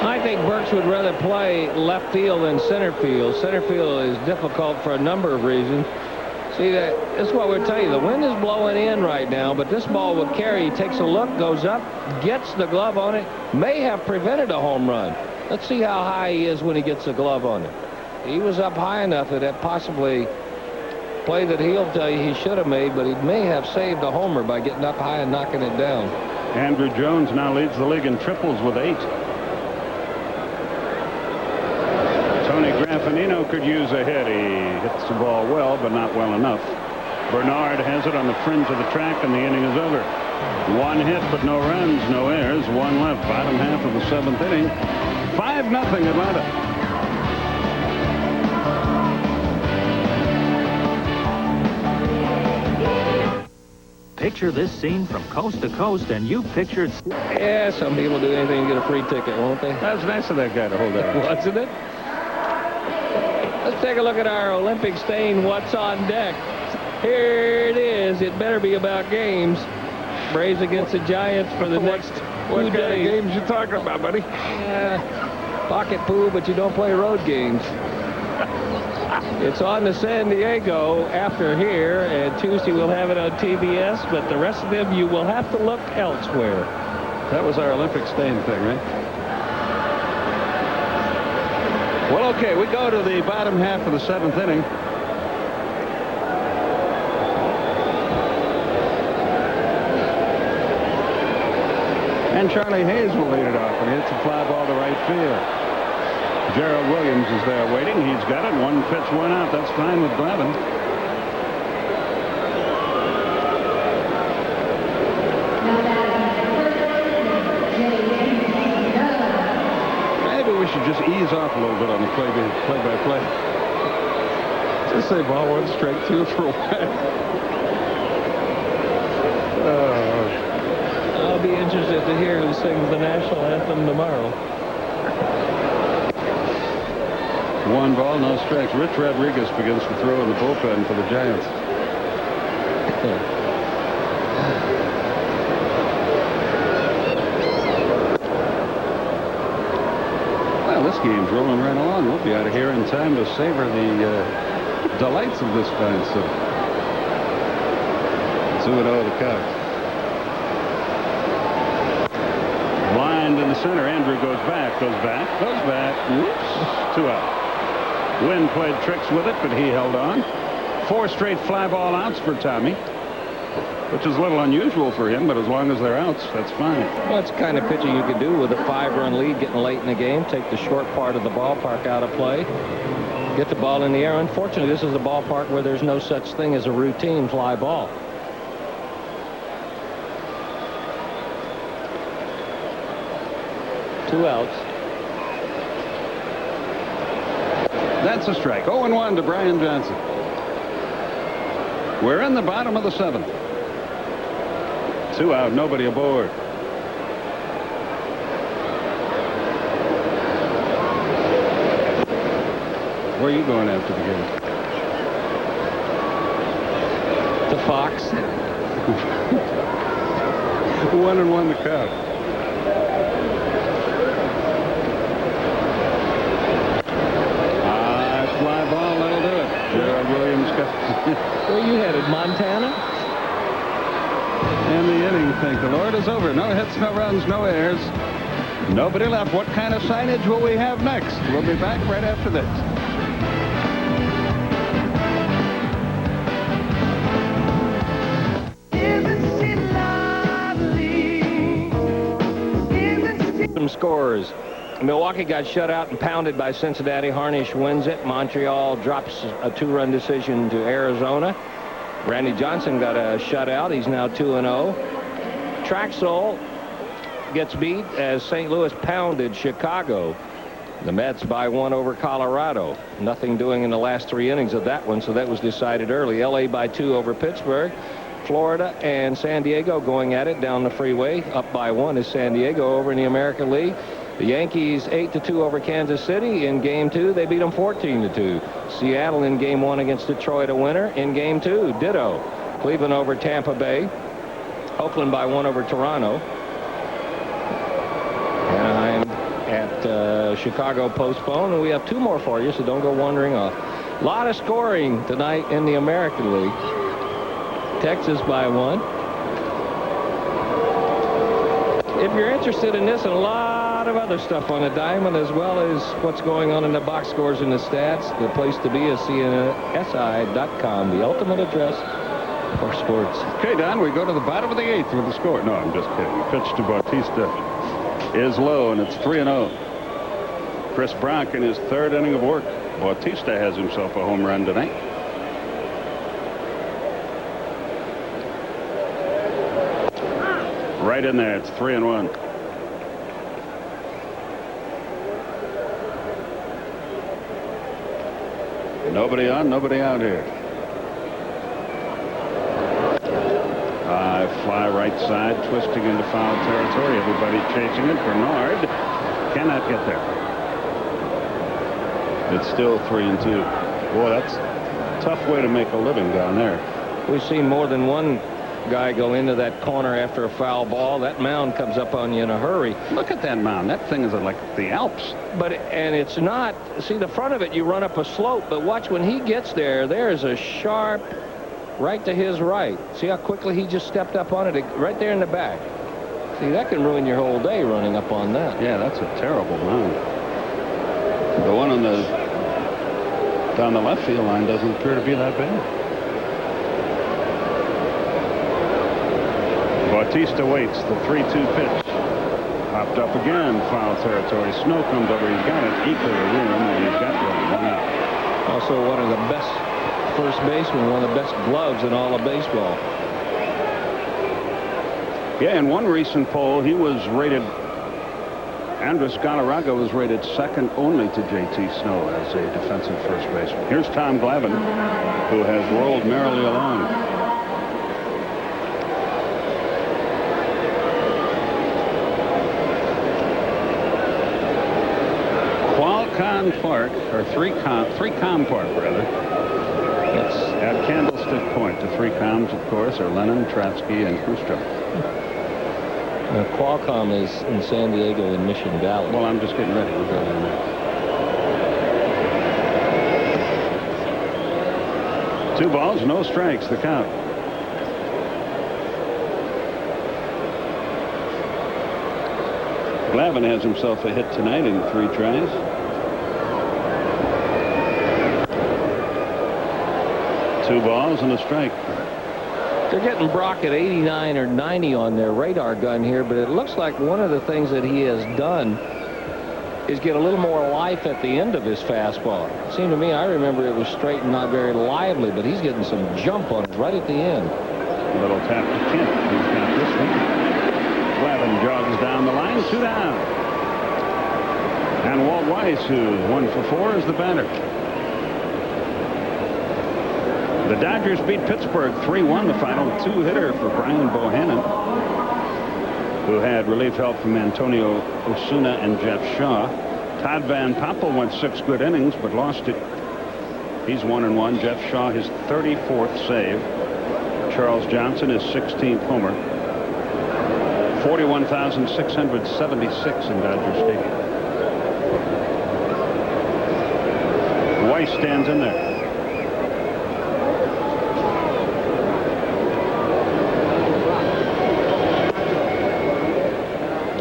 I think Burks would rather play left field than center field. Center field is difficult for a number of reasons. See, that's what we're telling you. The wind is blowing in right now, but this ball would carry. He takes a look, goes up, gets the glove on it, may have prevented a home run. Let's see how high he is when he gets the glove on it. He was up high enough that possibly play that he'll tell you he should have made, but he may have saved a homer by getting up high and knocking it down. Andrew Jones now leads the league in triples with 8. Tony Graffinino could use a hit. He hits the ball well, but not well enough. Bernard has it on the fringe of the track, and the inning is over. 1 hit, but no runs, no errors. 1 left. Bottom half of the 7th inning. 5-0 Atlanta. Picture this scene from coast to coast, and you pictured... Yeah, some people do anything to get a free ticket, won't they? That's nice of that guy to hold that. Wasn't it? Let's take a look at our Olympic stain What's on Deck. Here it is. It better be about games. Braves against the Giants for the next 2 days. What kind of games you talking about, buddy? Yeah, pocket pool, but you don't play road games. It's on to San Diego after here, and Tuesday we'll have it on TBS, but the rest of them you will have to look elsewhere. That was our Olympic stain thing, right? Well, okay, we go to the bottom half of the 7th inning. And Charlie Hayes will lead it off, and he hits a fly ball to right field. Gerald Williams is there waiting. He's got it. 1 pitch, 1 out. That's fine with Glavine. Maybe we should just ease off a little bit on the play-by-play. Just say ball 1, strike 2 for a while. I'll be interested to hear who sings the national anthem tomorrow. 1 ball, no strikes. Rich Rodriguez begins to throw in the bullpen for the Giants. Well, this game's rolling right along. We'll be out of here in time to savor the delights of this fine city. 2-0 the count. Blind in the center. Andrew goes back. Whoops. 2 out. Wynn played tricks with it, but he held on. 4 straight fly ball outs for Tommy, which is a little unusual for him, but as long as they're outs, that's fine. Well, that's the kind of pitching you can do with a 5-run lead getting late in the game. Take the short part of the ballpark out of play. Get the ball in the air. Unfortunately, this is a ballpark where there's no such thing as a routine fly ball. Two outs. That's a strike. 0-1 to Brian Johnson. We're in the bottom of the 7th. 2 out, nobody aboard. Where are you going after the game? The Fox. 1-1 the count. Fly ball, that'll do it. Gerald Williams got... Where you headed, Montana? And the inning, thank the Lord, is over. No hits, no runs, no errors. Nobody left. What kind of signage will we have next? We'll be back right after this. Some scores. Milwaukee got shut out and pounded by Cincinnati. Harnish wins it. Montreal drops a 2-run decision to Arizona. Randy Johnson got a shutout. He's now 2-0. Traxel gets beat as St. Louis pounded Chicago. The Mets by 1 over Colorado. Nothing doing in the last 3 innings of that one, so that was decided early. L.A. by 2 over Pittsburgh. Florida and San Diego going at it down the freeway. Up by 1 is San Diego over in the American League. The Yankees 8-2 over Kansas City. In Game 2, they beat them 14-2. Seattle in Game 1 against Detroit, a winner. In Game 2, ditto. Cleveland over Tampa Bay. Oakland by 1 over Toronto. Anaheim at Chicago postponed, and we have 2 more for you, so don't go wandering off. A lot of scoring tonight in the American League. Texas by 1. If you're interested in this and a lot of other stuff on the diamond, as well as what's going on in the box scores and the stats, the place to be is CNSI.com, the ultimate address for sports. Okay, Don, we go to the bottom of the 8th with the score. No, I'm just kidding. Pitch to Bautista is low, and it's 3-0. Chris Brock in his 3rd inning of work. Bautista has himself a home run tonight. Right in there. It's 3-1. Nobody on, nobody out here. Fly right side, twisting into foul territory. Everybody chasing it. Bernard cannot get there. It's still 3-2. Boy, that's a tough way to make a living down there. We've seen more than one guy go into that corner after a foul ball. That mound comes up on you in a hurry. Look at that mound. That thing is like the Alps. And it's not. See, the front of it, you run up a slope, but watch when he gets there. There's a sharp right to his right. See how quickly he just stepped up on it right there in the back. See, that can ruin your whole day running up on that. Yeah, that's a terrible mound. The one on the down the left field line doesn't appear to be that bad. Bautista waits. The 3-2 pitch. Hopped up again. Foul territory. Snow comes over. He's got an equal room, and he's got one out. Also one of the best first baseman, one of the best gloves in all of baseball. Yeah, in one recent poll, he was rated, Andres Galarraga was rated 2nd only to J.T. Snow as a defensive first baseman. Here's T.Glavine, who has rolled merrily along. Qualcomm Park, or 3Com Park, rather. It's at Candlestick Point. The 3 Coms, of course, are Lennon, Trotsky, and Khrushchev. Qualcomm is in San Diego in Mission Valley. Well, I'm just getting ready. We'll go down there. 2 balls, no strikes, the count. Glavine has himself a hit tonight in 3 tries. Two balls and a strike. They're getting Brock at 89 or 90 on their radar gun here, but it looks like one of the things that he has done is get a little more life at the end of his fastball. It seemed to me, I remember it was straight and not very lively, but he's getting some jump on it right at the end. A little tap to Kent. He's got this one. Glavine jogs down the line, 2 down. And Walt Weiss, who's 1 for 4, is the batter. The Dodgers beat Pittsburgh 3-1, the final 2-hitter for Brian Bohannon, who had relief help from Antonio Osuna and Jeff Shaw. Todd Van Poppel went 6 good innings, but lost it. He's 1-1. Jeff Shaw, his 34th save. Charles Johnson, his 16th homer. 41,676 in Dodger Stadium. Weiss stands in there.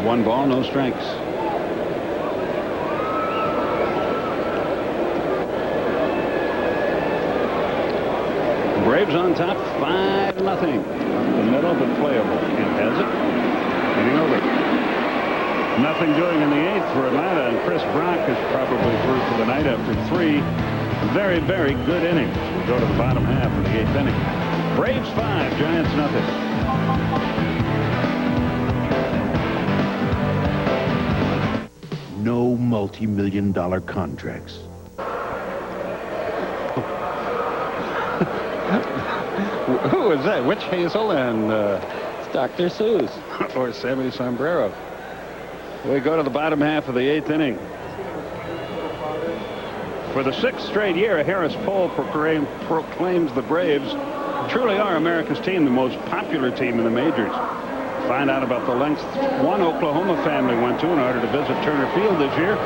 One ball, no strikes. Braves on top, 5-0. Up the middle, but playable. Kent has it. Getting over. Nothing doing in the 8th for Atlanta, and Chris Brock is probably through for the night after 3 very, very good innings. We go to the bottom half of the 8th inning. Braves 5, Giants nothing. multi-million-dollar contracts. Who is that? Witch Hazel and It's Dr. Seuss. or Sammy Sombrero. We go to the bottom half of the 8th inning. For the 6th straight year, a Harris poll proclaims the Braves truly are America's team, the most popular team in the majors. Find out about the lengths one Oklahoma family went to in order to visit Turner Field this year.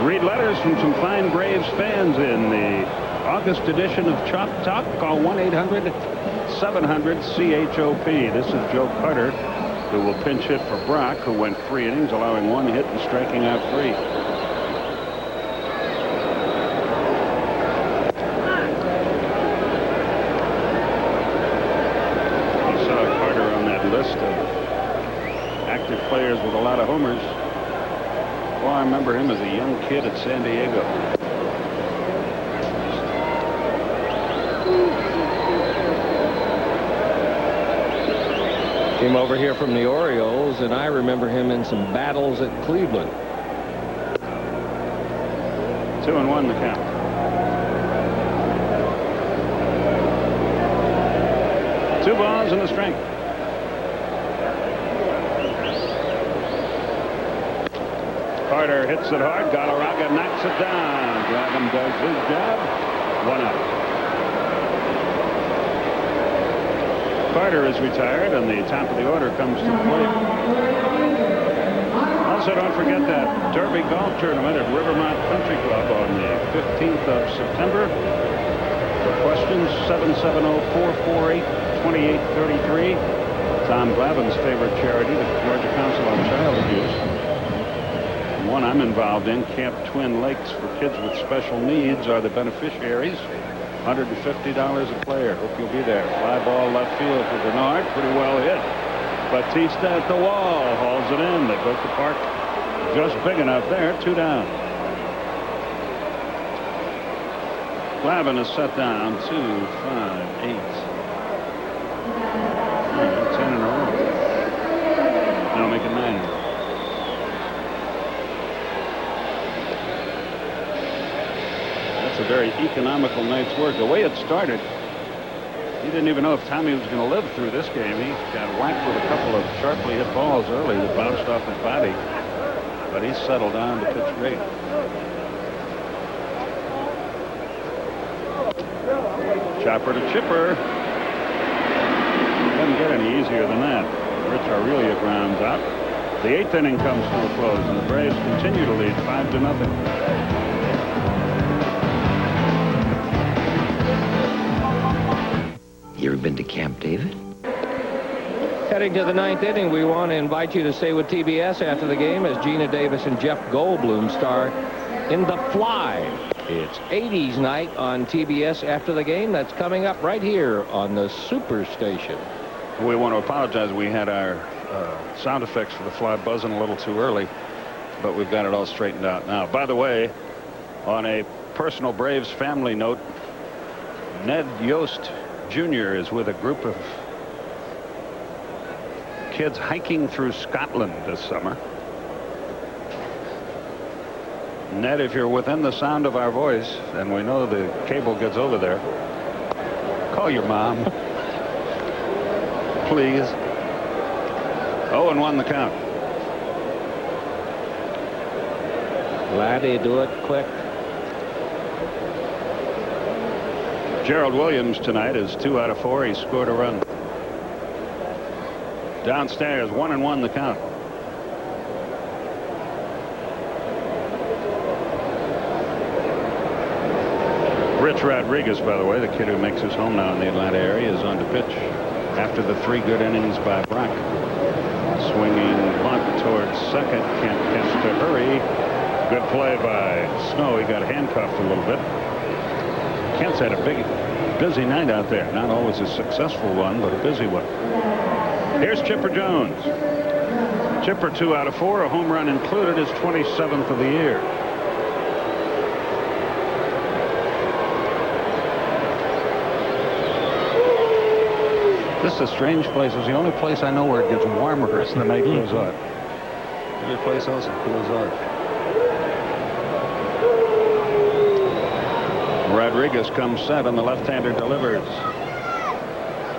Read letters from some fine Braves fans in the August edition of Chalk Talk. Call 1-800-700-CHOP. This is Joe Carter, who will pinch hit for Brock, who went 3 innings, allowing 1 hit and striking out 3. Players with a lot of homers. Well, I remember him as a young kid at San Diego. Came over here from the Orioles, and I remember him in some battles at Cleveland. 2-1 the count. Two balls and a strike. Carter hits it hard. Galarraga knocks it down. Glavine does his job. 1 out. Carter is retired, and the top of the order comes to the plate. Also, don't forget that Derby Golf Tournament at Rivermont Country Club on the 15th of September. For questions, 770-448-2833. Tom Glavine's favorite charity, the Georgia Council on Child Abuse. One I'm involved in, Camp Twin Lakes for kids with special needs, are the beneficiaries. $150 a player. Hope you'll be there. Fly ball left field for Bernard. Pretty well hit. Batista at the wall. Hauls it in. They built the park just big enough there. 2 down. Glavine is set down. 2, 5, 8. 10 in a row. Now make it 9. A very economical night's work. The way it started, he didn't even know if Tommy was going to live through this game. He got whacked with a couple of sharply hit balls early that bounced off his body, but he settled down to pitch great. Chopper to chipper. Doesn't get any easier than that. Rich Aurelia grounds out. The 8th inning comes to a close, and the Braves continue to lead 5-0. You ever been to Camp David? Heading to the 9th inning, we want to invite you to stay with TBS after the game as Gina Davis and Jeff Goldblum star in The Fly. It's 80s night on TBS after the game. That's coming up right here on the Superstation. We want to apologize. We had our sound effects for The Fly buzzing a little too early, but we've got it all straightened out now. By the way, on a personal Braves family note, Ned Yost Jr. is with a group of kids hiking through Scotland this summer. Ned, if you're within the sound of our voice, and we know the cable gets over there, call your mom. Please. 0-1 the count. Laddie, do it quick. Gerald Williams tonight is 2 out of 4. He scored a run. Downstairs, 1-1 the count. Rich Rodriguez, by the way, the kid who makes his home now in the Atlanta area, is on to pitch after the 3 good innings by Brock. Swinging bunt towards second. Can't catch to hurry. Good play by Snow. He got handcuffed a little bit. Kent's had a busy night out there. Not always a successful one, but a busy one. Here's Chipper Jones. Chipper 2 out of 4. A home run included, his 27th of the year. This is a strange place. It's the only place I know where it gets warmer as the night goes on. Every place else it cools off. Rodriguez comes set, and the left-hander delivers.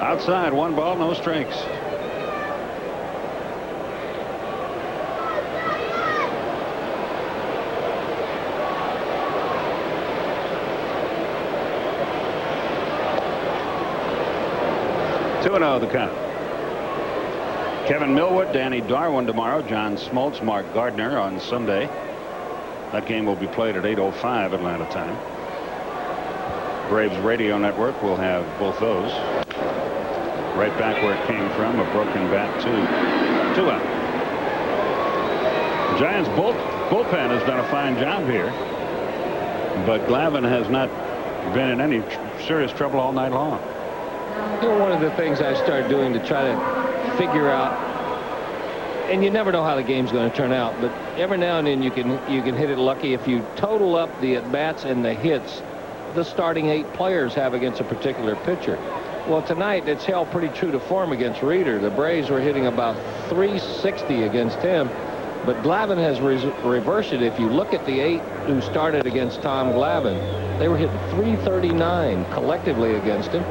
Outside, 1 ball, no strikes. Two and 0 the count. Kevin Millwood, Danny Darwin tomorrow, John Smoltz, Mark Gardner on Sunday. That game will be played at 8:05 Atlanta time. Braves Radio Network will have both those. Right back where it came from, a broken bat, 2 out. The Giants bullpen has done a fine job here, but Glavine has not been in any serious trouble all night long. You know, one of the things I started doing to try to figure out, and you never know how the game's going to turn out, but every now and then you can hit it lucky if you total up the at-bats and the hits the starting 8 players have against a particular pitcher. Well, tonight it's held pretty true to form against Reeder. The Braves were hitting about 360 against him, but Glavine has reversed it. If you look at the 8 who started against Tom Glavine, they were hitting 339 collectively against him.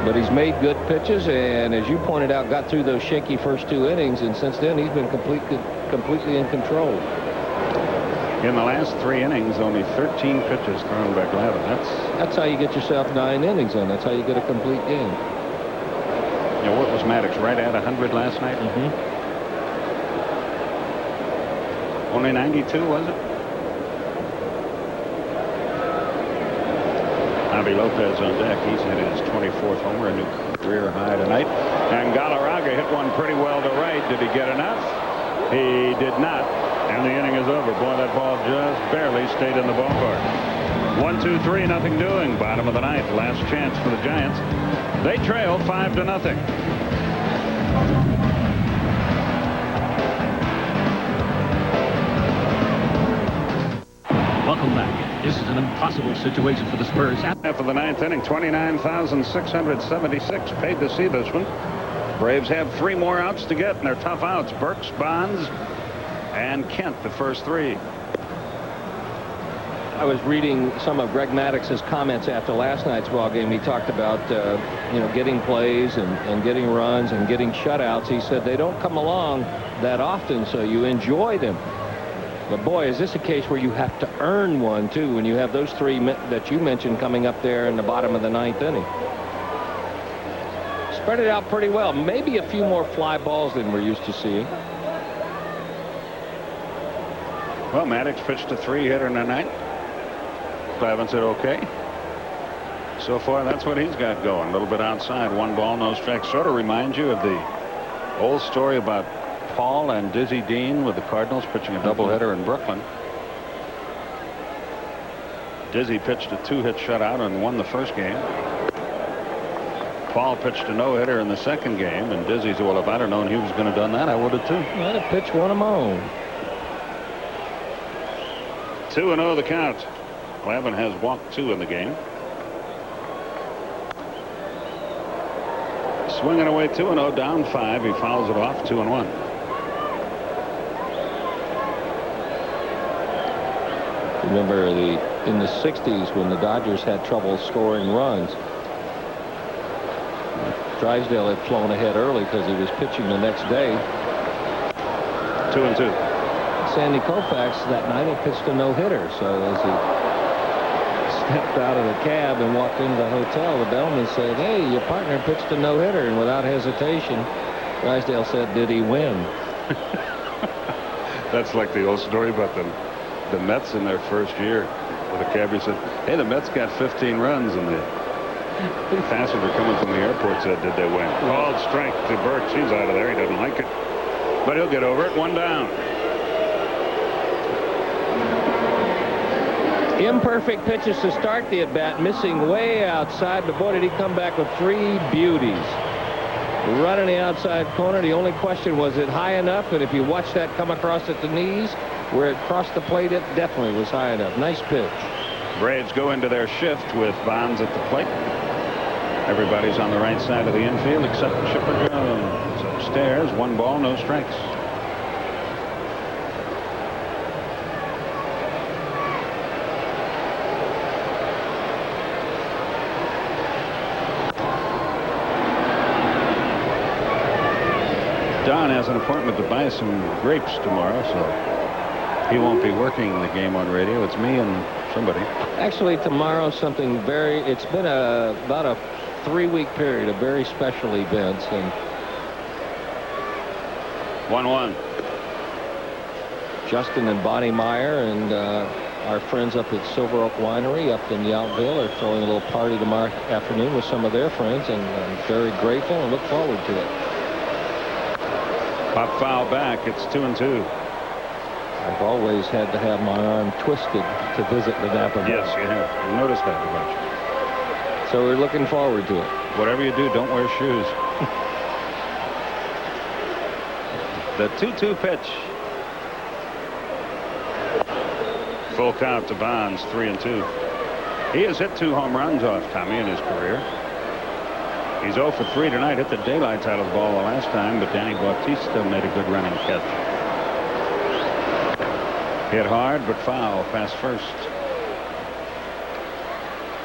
But he's made good pitches, and as you pointed out, got through those shaky first 2 innings, and since then he's been completely in control. In the last 3 innings, only 13 pitches thrown by Glavine. That's how you get yourself 9 innings in. That's how you get a complete game. You know, what was Maddox, right at 100 last night? Only 92, was it? Javi Lopez on deck. He's hit his 24th homer, a new career high tonight. And Galarraga hit one pretty well to right. Did he get enough? He did not. And the inning is over. Boy, that ball just barely stayed in the ballpark. 1-2-3, nothing doing. Bottom of the 9th. Last chance for the Giants. They trail 5-0. Welcome back. This is an impossible situation for the Spurs. After the 9th inning, 29,676 paid to see this one. Braves have 3 more outs to get, and they're tough outs. Burks, Bonds, and Kent, the first 3. I was reading some of Greg Maddox's comments after last night's ball game. He talked about getting plays and getting runs and getting shutouts. He said they don't come along that often, so you enjoy them. But boy, is this a case where you have to earn one too when you have those 3 that you mentioned coming up there in the bottom of the 9th inning. Spread it out pretty well. Maybe a few more fly balls than we're used to seeing. Well, Maddox pitched a 3-hitter in the 9th. Glavine said okay. So far, that's what he's got going. A little bit outside, 1 ball, no strikes. Sort of reminds you of the old story about Paul and Dizzy Dean with the Cardinals pitching a doubleheader in Brooklyn. Dizzy pitched a 2-hit shutout and won the first game. Paul pitched a no-hitter in the second game, and Dizzy said, well, if I'd have known he was going to have done that, I would have too. Well, a pitch one of my own. 2-0 the count. Glavine has walked 2 in the game. Swinging away 2-0, down 5. He fouls it off, 2-1. Remember in the 60s when the Dodgers had trouble scoring runs. Drysdale had flown ahead early because he was pitching the next day. 2-2. Sandy Koufax that night had pitched a no-hitter. So as he stepped out of the cab and walked into the hotel, the bellman said, hey, your partner pitched a no-hitter. And without hesitation, Drysdale said, did he win? That's like the old story about the Mets in their first year. Where the cabbie said, hey, the Mets got 15 runs, and the passenger coming from the airport said, did they win? Called strike to Burks. He's out of there. He doesn't like it. But he'll get over it. 1 down. Imperfect pitches to start the at-bat, missing way outside, but boy, did he come back with 3 beauties. Right in the outside corner. The only question was it high enough, and if you watch that come across at the knees, where it crossed the plate, it definitely was high enough. Nice pitch. Braves go into their shift with Bonds at the plate. Everybody's on the right side of the infield except Chipper Jones. Upstairs, 1 ball, no strikes. has an appointment to buy some grapes tomorrow, so he won't be working the game on radio. It's me and somebody. Actually, tomorrow something very. It's been about a 3-week period of very special events, and 1-1. Justin and Bonnie Meyer and our friends up at Silver Oak Winery up in Yountville are throwing a little party tomorrow afternoon with some of their friends, and I'm very grateful and look forward to it. Pop foul back. It's 2-2. I've always had to have my arm twisted to visit the Napa Valley. Yes, you have. I've noticed that about you. So we're looking forward to it. Whatever you do, don't wear shoes. The 2-2 pitch. Full count to Bonds, 3-2. He has hit 2 home runs off Tommy in his career. He's 0 for 3 tonight. Hit the daylights out of the ball the last time, but Danny Bautista made a good running catch. Hit hard, but foul, past first.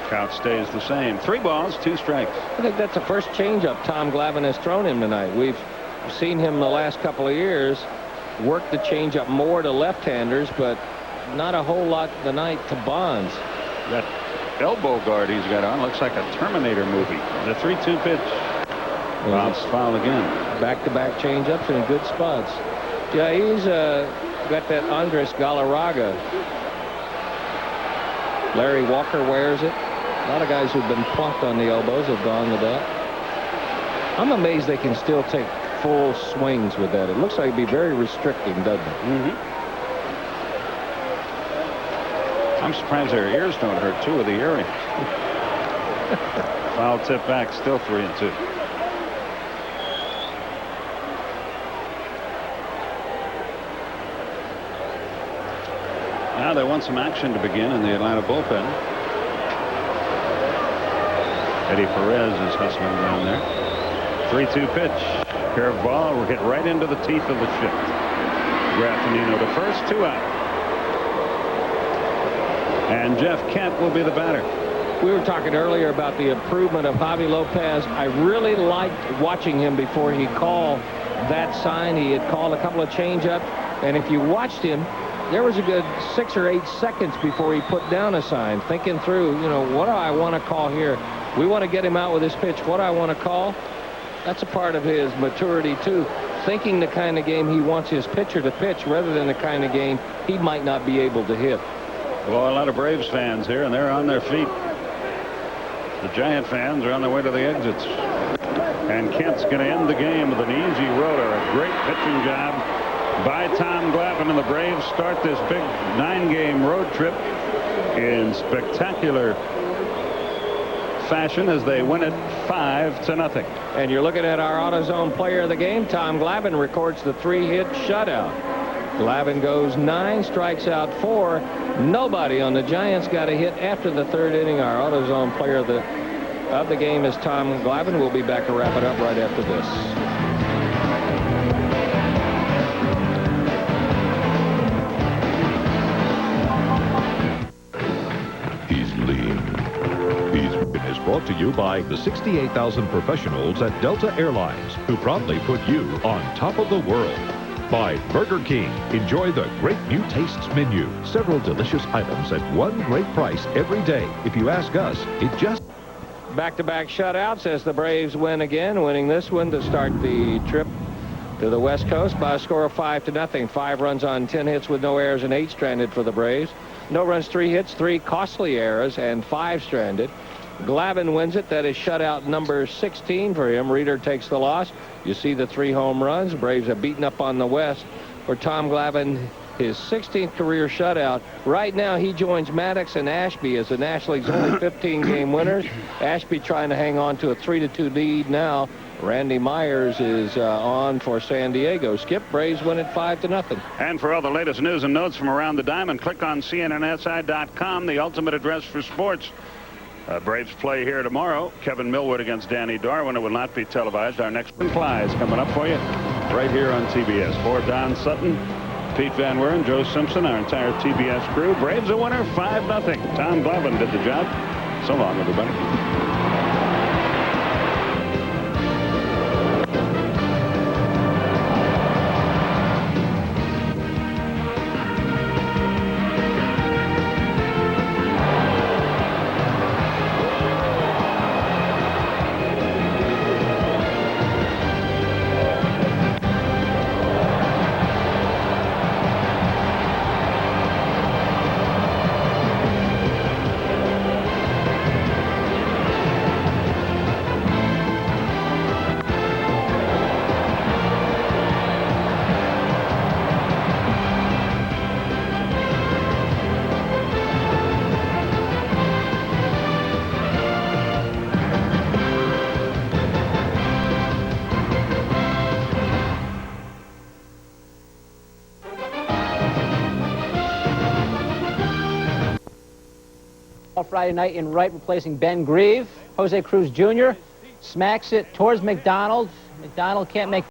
Count stays the same. 3 balls, 2 strikes. I think that's the first changeup Tom Glavine has thrown him tonight. We've seen him the last couple of years work the changeup more to left-handers, but not a whole lot tonight to Bonds. That elbow guard he's got on looks like a Terminator movie. The 3-2 pitch. Bounced foul again. Back-to-back changeups in good spots. Yeah, he's got that Andres Galarraga. Larry Walker wears it. A lot of guys who've been plunked on the elbows have gone with that. I'm amazed they can still take full swings with that. It looks like it'd be very restricting, doesn't it? Mm-hmm. I'm surprised their ears don't hurt too with the earrings. Foul tip back, still 3-2. Now they want some action to begin in the Atlanta bullpen. Eddie Perez is hustling down there. 3-2 pitch. Curveball hit right into the teeth of the shift. Graffinino to first, 2 out. And Jeff Kent will be the batter. We were talking earlier about the improvement of Javi Lopez. I really liked watching him before he called that sign. He had called a couple of changeups, and if you watched him, there was a good 6 or 8 seconds before he put down a sign, thinking through, you know, what do I want to call here? We want to get him out with this pitch. What do I want to call? That's a part of his maturity, too. Thinking the kind of game he wants his pitcher to pitch rather than the kind of game he might not be able to hit. Well, a lot of Braves fans here, and they're on their feet. The Giant fans are on their way to the exits. And Kent's going to end the game with an easy rotor. A great pitching job by Tom Glavine, and the Braves start this big 9-game road trip in spectacular fashion as they win it 5-0. And you're looking at our AutoZone player of the game. Tom Glavine records the 3-hit shutout. Glavine goes 9, strikes out 4. Nobody on the Giants got a hit after the 3rd inning. Our AutoZone player of the game is Tom Glavine. We'll be back to wrap it up right after this. He's lean. Is brought to you by the 68,000 professionals at Delta Airlines, who proudly put you on top of the world. By Burger King. Enjoy the great new tastes menu. Several delicious items at one great price every day. If you ask us, it just... Back-to-back shutouts as the Braves win again, winning this one to start the trip to the West Coast by a score of 5-0. 5 runs on 10 hits with no errors and 8 stranded for the Braves. No runs, 3 hits, 3 costly errors, and 5 stranded. Glavine wins it. That is shutout number 16 for him. Reeder takes the loss. You see the 3 home runs. Braves have beaten up on the West. For Tom Glavine, his 16th career shutout. Right now, he joins Maddox and Ashby as the National League's only 15-game winners. Ashby trying to hang on to a 3-2 lead now. Randy Myers is on for San Diego. Skip, Braves win it 5-0. And for all the latest news and notes from around the diamond, click on CNNSI.com, the ultimate address for sports. Braves play here tomorrow. Kevin Millwood against Danny Darwin. It will not be televised. Our next fly is coming up for you right here on TBS. For Don Sutton, Pete Van Weren, Joe Simpson, our entire TBS crew. Braves a winner, 5-0. Tom Glavine did the job. So long, everybody. Friday night in right, replacing Ben Grieve. Jose Cruz Jr. smacks it towards McDonald. McDonald can't make